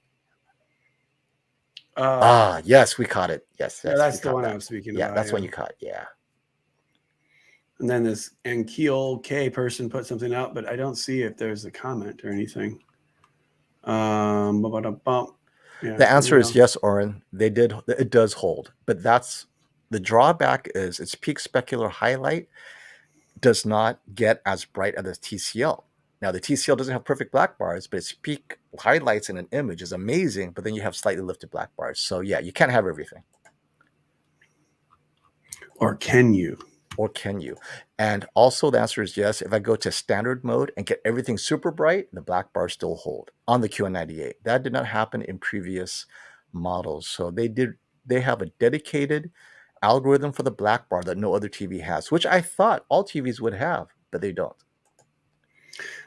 [SPEAKER 2] Yes, we caught it. Yes,
[SPEAKER 1] Yeah,
[SPEAKER 2] yes,
[SPEAKER 1] that's
[SPEAKER 2] we
[SPEAKER 1] the
[SPEAKER 2] caught
[SPEAKER 1] one I
[SPEAKER 2] that.
[SPEAKER 1] was speaking
[SPEAKER 2] Yeah,
[SPEAKER 1] about.
[SPEAKER 2] that's
[SPEAKER 1] Yeah.
[SPEAKER 2] when you caught. Yeah.
[SPEAKER 1] And then this Ankeel K person put something out, but I don't see if there's a comment or anything. Yeah,
[SPEAKER 2] The answer
[SPEAKER 1] you
[SPEAKER 2] is
[SPEAKER 1] know.
[SPEAKER 2] yes, Oren. It does hold, but that's the drawback is its peak specular highlight does not get as bright as the TCL. Now the TCL doesn't have perfect black bars, but its peak highlights in an image is amazing, but then you have slightly lifted black bars. So yeah, you can't have everything.
[SPEAKER 1] Or can you?
[SPEAKER 2] Or can you? And also the answer is yes. If I go to standard mode and get everything super bright, the black bars still hold on the QN98. That did not happen in previous models. So they have a dedicated algorithm for the black bar that no other TV has, which I thought all TVs would have, but they don't.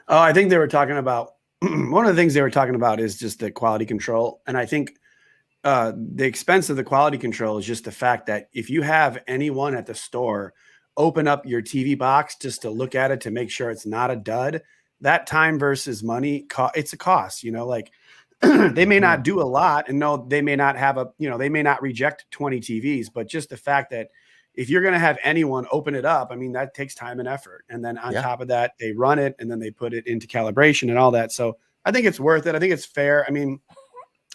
[SPEAKER 1] Oh, I think they were talking about one of the things they were talking about is just the quality control. And I think the expense of the quality control is just the fact that if you have anyone at the store open up your TV box just to look at it to make sure it's not a dud, that time versus money, it's a cost, like they may not do a lot, and no, they may not have they may not reject 20 TVs, but just the fact that if you're going to have anyone open it up, I mean, that takes time and effort. And then on top of that, they run it and then they put it into calibration and all that. So I think it's worth it. I think it's fair. I mean,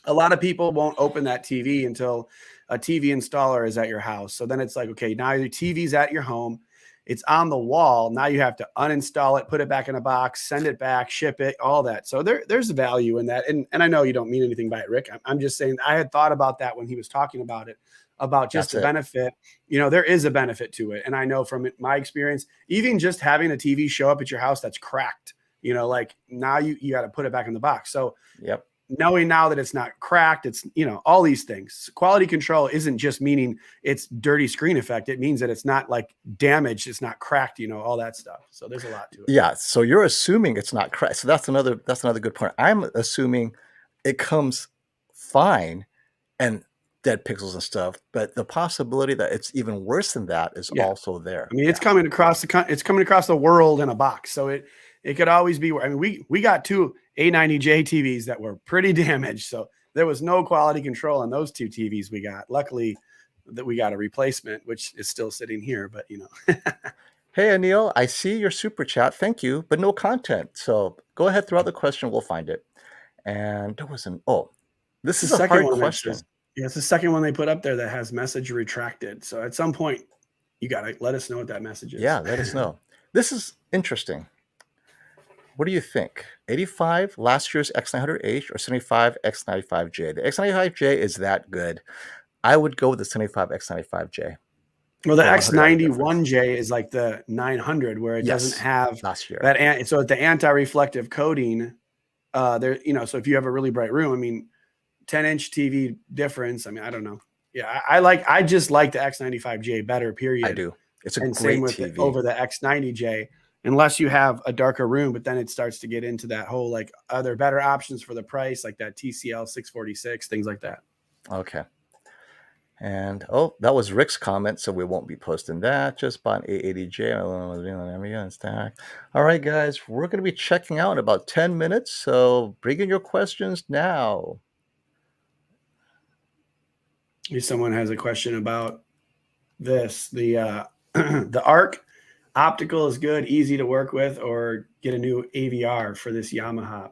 [SPEAKER 1] a lot of people won't open that TV until a TV installer is at your house. So then it's like, okay, now your TV's at your home. It's on the wall. Now you have to uninstall it, put it back in a box, send it back, ship it, all that. So there's value in that. And I know you don't mean anything by it, Rick. I'm just saying I had thought about that when he was talking about it, about just the benefit. There is a benefit to it. And I know from my experience, even just having a TV show up at your house that's cracked, like now you got to put it back in the box. So
[SPEAKER 2] yep.
[SPEAKER 1] Knowing now that it's not cracked, it's, all these things. Quality control isn't just meaning it's dirty screen effect. It means that it's not like damaged. It's not cracked, all that stuff. So there's a lot to it.
[SPEAKER 2] Yeah. So you're assuming it's not cracked. So that's another good point. I'm assuming it comes fine and dead pixels and stuff, but the possibility that it's even worse than that is also there.
[SPEAKER 1] I mean, it's coming across the world in a box. So it could always be. I mean, we got two A90J TVs that were pretty damaged. So there was no quality control on those two TVs we got. Luckily that we got a replacement, which is still sitting here, but
[SPEAKER 2] Hey, Anil, I see your super chat. Thank you, but no content. So go ahead, throw out the question. We'll find it. And there was this is a hard question.
[SPEAKER 1] It's the second one they put up there that has message retracted. So at some point, you got to let us know what that message is.
[SPEAKER 2] Yeah, let us know. This is interesting. What do you think? 85, last year's X900H, or 75 X95J? The X95J is that good. I would go with the 75 X95J.
[SPEAKER 1] Well, the X91J is like the 900, where it doesn't have
[SPEAKER 2] last year
[SPEAKER 1] that. So the anti-reflective coating, there, so if you have a really bright room, I mean, 10-inch TV difference. I mean, I don't know. Yeah, I just like the X95J better, period.
[SPEAKER 2] I do. It's a
[SPEAKER 1] and
[SPEAKER 2] great
[SPEAKER 1] same with
[SPEAKER 2] TV.
[SPEAKER 1] Over the X90J, unless you have a darker room, but then it starts to get into that whole, like, are there better options for the price, like that TCL 646, things like that.
[SPEAKER 2] Okay. And that was Rick's comment, so we won't be posting that. Just bought an A80J. Stack. All right, guys, we're going to be checking out in about 10 minutes, so bring in your questions now.
[SPEAKER 1] Someone has a question about this. The the Arc optical is good, easy to work with, or get a new AVR for this Yamaha.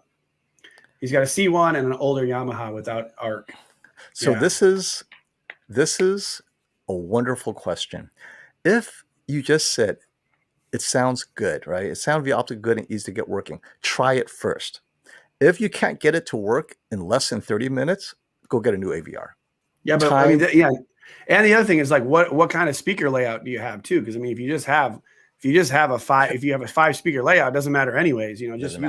[SPEAKER 1] He's got a C1 and an older Yamaha without Arc.
[SPEAKER 2] So this is a wonderful question. If you just said it sounds good, right? It sounds via optical good and easy to get working. Try it first. If you can't get it to work in less than 30 minutes, go get a new AVR.
[SPEAKER 1] Yeah, but I mean, yeah. And the other thing is like, what kind of speaker layout do you have too? Because I mean, if you have a 5 speaker layout, it doesn't matter anyways. You know, just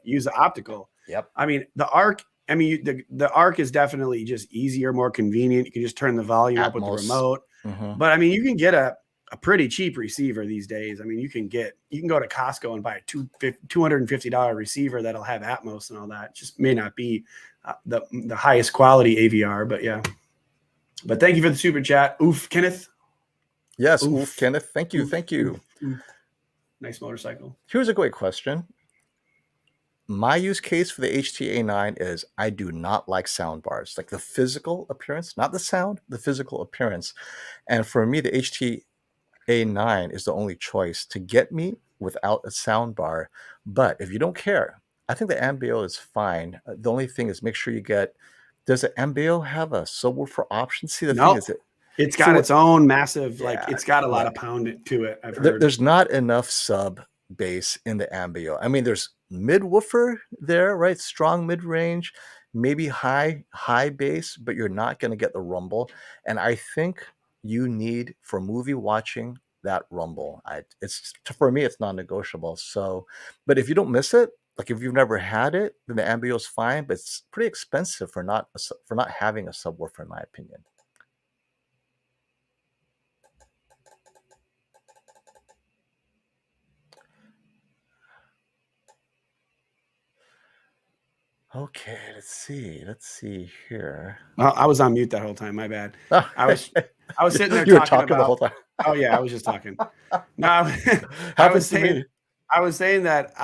[SPEAKER 1] use the optical.
[SPEAKER 2] Yep.
[SPEAKER 1] I mean, the Arc. I mean, the Arc is definitely just easier, more convenient. You can just turn the volume up with the remote. But I mean, you can get a pretty cheap receiver these days. I mean, you can go to Costco and buy a $250 receiver that'll have Atmos and all that. It just may not be the highest quality AVR, but yeah. But thank you for the super chat. Oof, Kenneth.
[SPEAKER 2] Yes, oof, Kenneth. Thank you. Thank you.
[SPEAKER 1] Oof. Nice motorcycle.
[SPEAKER 2] Here's a great question. My use case for the HT-A9 is I do not like sound bars, like the physical appearance, not the sound, the physical appearance. And for me, the HT-A9 is the only choice to get me without a sound bar. But if you don't care, I think the Ambeo is fine. The only thing is make sure you get, does the Ambeo have a subwoofer option? See, the thing is
[SPEAKER 1] it's got its own massive, it's got a lot of pound to it. I've heard.
[SPEAKER 2] There's not enough sub bass in the Ambeo. I mean, there's mid woofer there, right? Strong mid range, maybe high bass, but you're not going to get the rumble. And I think you need, for movie watching, that rumble. It's for me, it's non-negotiable. So, but if you don't miss it, like if you've never had it, then the Ambeo is fine. But it's pretty expensive for not having a subwoofer, in my opinion. Okay, let's see here.
[SPEAKER 1] I was on mute that whole time. My bad. I was sitting there.
[SPEAKER 2] You were talking the whole time.
[SPEAKER 1] Oh yeah, I was just talking. No, I was saying that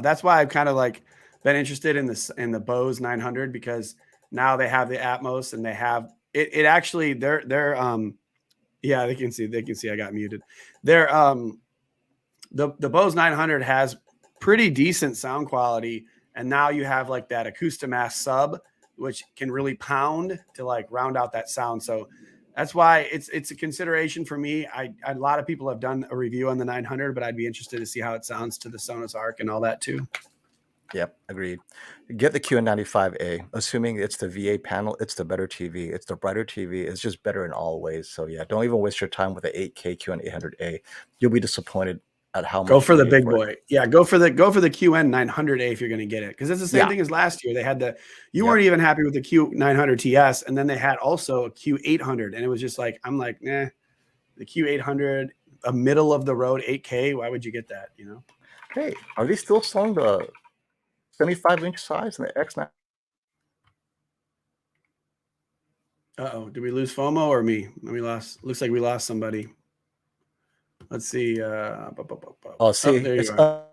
[SPEAKER 1] that's why I've kind of like been interested in the Bose 900, because now they have the Atmos and they have it actually they're yeah, they can see I got muted. They're the Bose 900 has pretty decent sound quality. And now you have like that Acoustimass sub, which can really pound to like round out that sound. So that's why it's a consideration for me. A lot of people have done a review on the 900, but I'd be interested to see how it sounds to the Sonos Arc and all that too.
[SPEAKER 2] Yep, agreed. Get the QN95A, assuming it's the VA panel, it's the better TV, it's the brighter TV, it's just better in all ways. So yeah, don't even waste your time with the 8K QN800A. You'll be disappointed at how much.
[SPEAKER 1] Go for the big boy. Yeah, go for the QN900A if you're going to get it, because it's the same thing as last year. They had you weren't even happy with the Q900 TS, and then they had also a Q800, and it was just like, I'm like, nah, the Q800, a middle of the road 8K. Why would you get that? You know?
[SPEAKER 2] Hey, are they still selling the 75-inch size in the X9?
[SPEAKER 1] Uh-oh, did we lose FOMO or me? Looks like we lost somebody. Let's see.
[SPEAKER 2] See, there you are.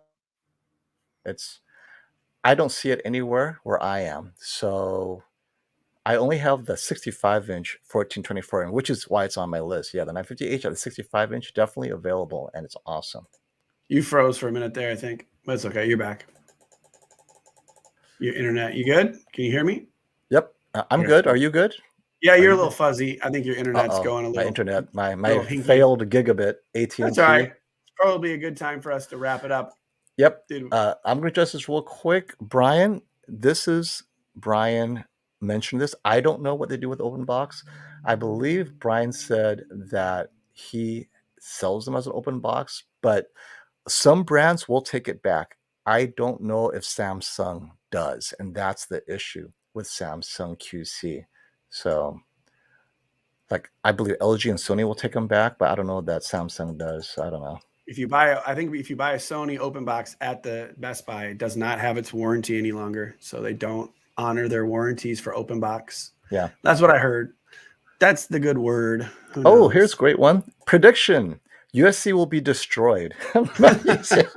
[SPEAKER 2] I don't see it anywhere where I am. So I only have the 65-inch 1424, which is why it's on my list. Yeah, the 950H at the 65-inch, definitely available, and it's awesome.
[SPEAKER 1] You froze for a minute there, I think. But it's okay. You're back. Your internet, you good? Can you hear me?
[SPEAKER 2] Yep, I'm good. Are you good?
[SPEAKER 1] Yeah, you're a little fuzzy. I think your internet's going a little.
[SPEAKER 2] My internet, my failed gigabit AT&T.
[SPEAKER 1] That's all right. It's probably a good time for us to wrap it up.
[SPEAKER 2] Yep. I'm going to address this real quick. Brian, Brian mentioned this. I don't know what they do with open box. I believe Brian said that he sells them as an open box, but some brands will take it back. I don't know if Samsung does, and that's the issue with Samsung QC. So, like, I believe LG and Sony will take them back, but I don't know that Samsung does. I don't know.
[SPEAKER 1] I think if you buy a Sony open box at the Best Buy, it does not have its warranty any longer. So they don't honor their warranties for open box.
[SPEAKER 2] Yeah.
[SPEAKER 1] That's what I heard. That's the good word.
[SPEAKER 2] Oh, here's a great one. Prediction. USC will be destroyed.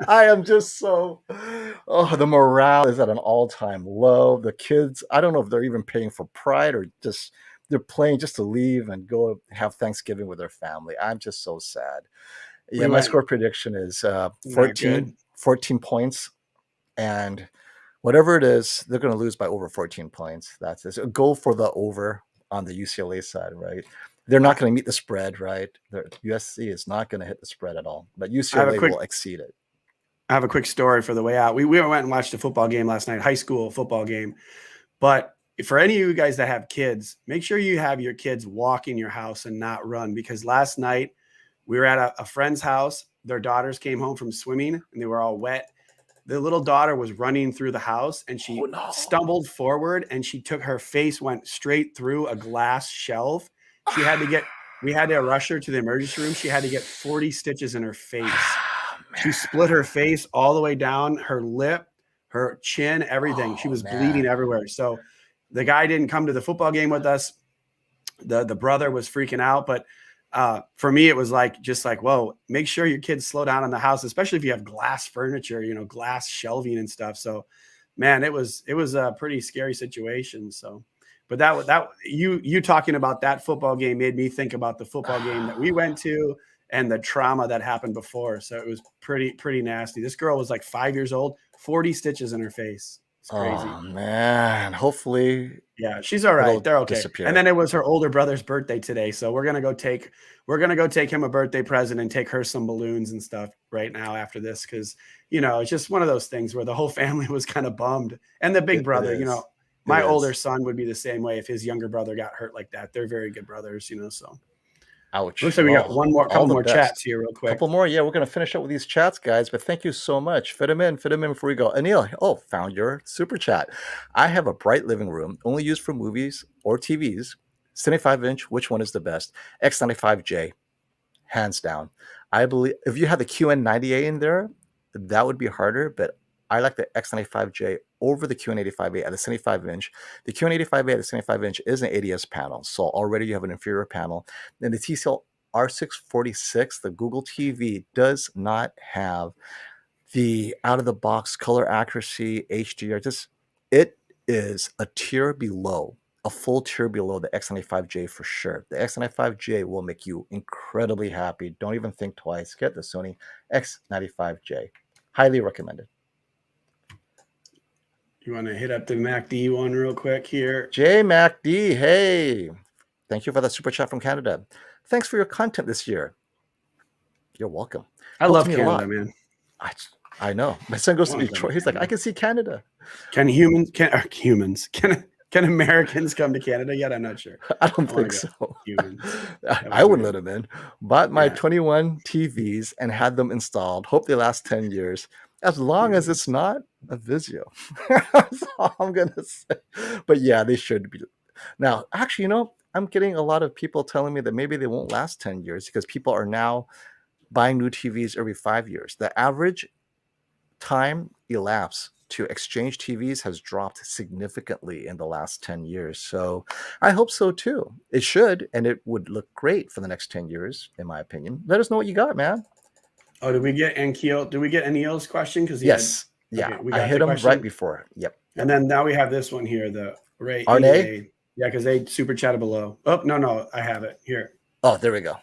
[SPEAKER 2] I am just so, the morale is at an all-time low. The kids, I don't know if they're even paying for pride or just they're playing just to leave and go have Thanksgiving with their family. I'm just so sad. Yeah,
[SPEAKER 1] We
[SPEAKER 2] my
[SPEAKER 1] went
[SPEAKER 2] score prediction is
[SPEAKER 1] not good.
[SPEAKER 2] 14 points, and whatever it is, they're going to lose by over 14 points. That's it. So go for the over on the UCLA side, right? They're not going to meet the spread, right? USC is not going to hit the spread at all, but
[SPEAKER 1] I have a
[SPEAKER 2] UCLA
[SPEAKER 1] quick
[SPEAKER 2] will exceed it.
[SPEAKER 1] I have a quick story for the way out. We went and watched a football game last night, high school football game. But for any of you guys that have kids, make sure you have your kids walk in your house and not run, because last night we were at a friend's house. Their daughters came home from swimming and they were all wet. The little daughter was running through the house and she stumbled forward and she took her face, went straight through a glass shelf. We had to rush her to the emergency room. She had to get 40 stitches in her face. She split her face all the way down, her lip, her chin, everything. She was bleeding everywhere. So the guy didn't come to the football game with us. The brother was freaking out, but for me, it was just like, whoa, make sure your kids slow down in the house, especially if you have glass furniture, glass shelving and stuff. So, man, it was a pretty scary situation. So, but you talking about that football game made me think about the football game that we went to and the trauma that happened before. So it was pretty nasty. This girl was like 5 years old, 40 stitches in her face. It's crazy.
[SPEAKER 2] Oh man, hopefully.
[SPEAKER 1] Yeah, she's all right. They're okay.
[SPEAKER 2] Disappear.
[SPEAKER 1] And then it was her older brother's birthday today, so we're gonna go take him a birthday present and take her some balloons and stuff right now after this, because it's just one of those things where the whole family was kind of bummed. And the big brother, my older son would be the same way if his younger brother got hurt like that. They're very good brothers, so.
[SPEAKER 2] Ouch.
[SPEAKER 1] Looks like we got couple more chats here real quick.
[SPEAKER 2] Couple more. Yeah, we're going to finish up with these chats, guys, but thank you so much. Fit them in before we go. Anil, found your super chat. I have a bright living room, only used for movies or TVs. 75-inch, which one is the best? X95J, hands down. I believe if you had the QN90A in there, that would be harder, but I like the X95J over the QN85A at the 75-inch. The QN85A at the 75-inch is an ADS panel, so already you have an inferior panel. And the TCL R646, the Google TV, does not have the out-of-the-box color accuracy, HDR. It is a tier below, a full tier below the X95J for sure. The X95J will make you incredibly happy. Don't even think twice. Get the Sony X95J. Highly recommended.
[SPEAKER 1] You want to hit up the MacD one real quick here?
[SPEAKER 2] JMacD, hey. Thank you for the super chat from Canada. Thanks for your content this year. You're welcome.
[SPEAKER 1] I love Canada, man.
[SPEAKER 2] I know. My son goes to Detroit. He's like, I can see Canada.
[SPEAKER 1] Can Americans come to Canada yet? I'm not sure.
[SPEAKER 2] I don't think so. I wouldn't let them in. Bought my 21 TVs and had them installed. Hope they last 10 years. As long as it's not a Vizio. That's all I'm going to say. But yeah, they should be. Now, actually, I'm getting a lot of people telling me that maybe they won't last 10 years because people are now buying new TVs every 5 years. The average time elapsed to exchange TVs has dropped significantly in the last 10 years. So I hope so too. It should, and it would look great for the next 10 years, in my opinion. Let us know what you got, man.
[SPEAKER 1] Oh, did we get Anil's question?
[SPEAKER 2] Yes. I hit him right before. Yep.
[SPEAKER 1] And then now we have this one here, the Ray
[SPEAKER 2] Arne?
[SPEAKER 1] Yeah, because they super chatted below. Oh, no, I have it here.
[SPEAKER 2] Oh, there we go.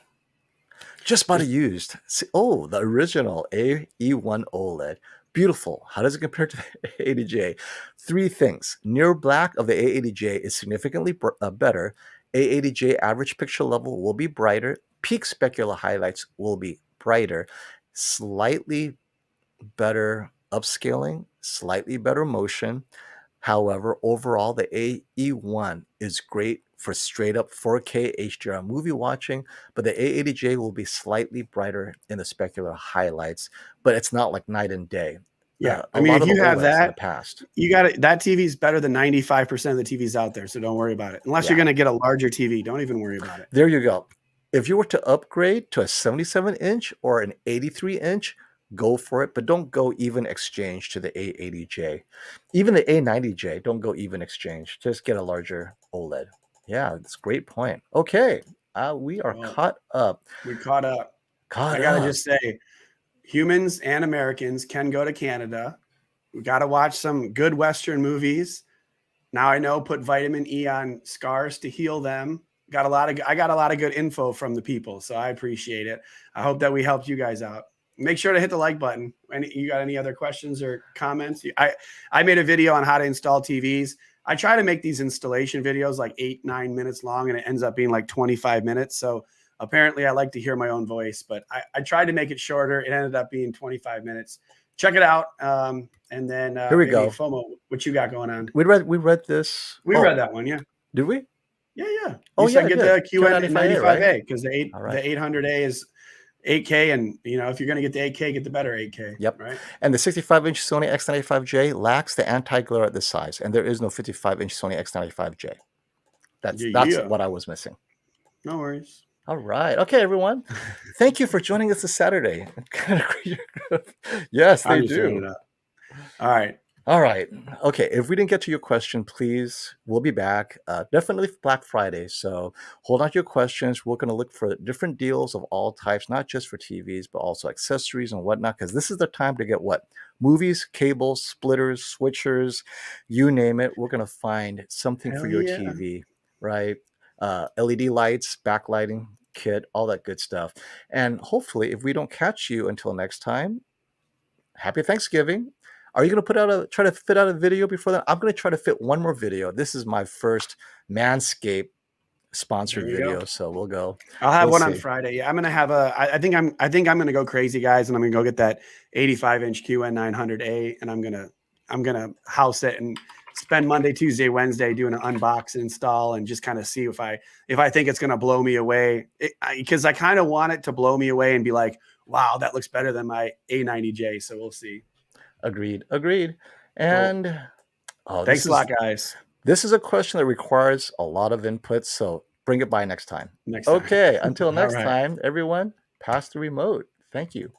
[SPEAKER 2] Just bought it used. Oh, the original AE1 OLED. Beautiful. How does it compare to the A80J? 3 things. Near black of the A80J is significantly better. A80J average picture level will be brighter. Peak specular highlights will be brighter. Slightly better upscaling, slightly better motion. However, overall, the AE1 is great for straight up 4K HDR movie watching, but the A80J will be slightly brighter in the specular highlights, but it's not like night and day.
[SPEAKER 1] Yeah, I mean, if you have that,
[SPEAKER 2] in the past,
[SPEAKER 1] you got it. That TV is better than 95% of the TVs out there, so don't worry about it. Unless you're going to get a larger TV, don't even worry about it.
[SPEAKER 2] There you go. If you were to upgrade to a 77-inch or an 83-inch, go for it, but don't go even exchange to the A80J. Even the A90J, don't go even exchange. Just get a larger OLED. Yeah, that's a great point. Okay, we are caught up.
[SPEAKER 1] We're caught up. I got to just say, humans and Americans can go to Canada. We got to watch some good Western movies. now I know, put vitamin E on scars to heal them. I got a lot of good info from the people, so I appreciate it. I hope that we helped you guys out. Make sure to hit the like button. You got any other questions or comments? I made a video on how to install TVs. I try to make these installation videos like 8-9 minutes long, and it ends up being like 25 minutes. So apparently I like to hear my own voice, but I tried to make it shorter. It ended up being 25 minutes. Check it out. And then
[SPEAKER 2] Here we go.
[SPEAKER 1] FOMO, what you got going on?
[SPEAKER 2] We read this.
[SPEAKER 1] We read that one, yeah.
[SPEAKER 2] Did we?
[SPEAKER 1] Yeah.
[SPEAKER 2] Oh,
[SPEAKER 1] you said
[SPEAKER 2] yeah,
[SPEAKER 1] get the QN95A
[SPEAKER 2] because
[SPEAKER 1] the 800A is 8K, and if you're going to get the 8K, get the better 8K.
[SPEAKER 2] Yep.
[SPEAKER 1] Right.
[SPEAKER 2] And the 65-inch Sony X95J lacks the anti-glare at this size, and there is no 55-inch Sony X95J. That's what I was missing.
[SPEAKER 1] No worries.
[SPEAKER 2] All right. Okay, everyone. Thank you for joining us this Saturday. Yes, they do.
[SPEAKER 1] All right.
[SPEAKER 2] All right. Okay. If we didn't get to your question, please, we'll be back. Definitely Black Friday. So hold on to your questions. We're going to look for different deals of all types, not just for TVs, but also accessories and whatnot, because this is the time to get what? Movies, cables, splitters, switchers, you name it. We're going to find something for your TV, right? LED lights, backlighting kit, all that good stuff. And hopefully, if we don't catch you until next time, happy Thanksgiving. Are you going to try to fit out a video before that? I'm going to try to fit one more video. This is my first Manscaped sponsored video, so we'll go.
[SPEAKER 1] I'll have one on Friday. Yeah, I'm going to have I think I'm going to go crazy, guys, and I'm going to go get that 85-inch QN900A, and I'm going to house it and spend Monday, Tuesday, Wednesday doing an unbox install and just kind of see if I think it's going to blow me away, because I kind of want it to blow me away and be like, wow, that looks better than my A90J. So we'll see.
[SPEAKER 2] Agreed. And
[SPEAKER 1] thanks a lot, guys.
[SPEAKER 2] This is a question that requires a lot of input, so bring it by next time. Okay, until next time, everyone, pass the remote. Thank you.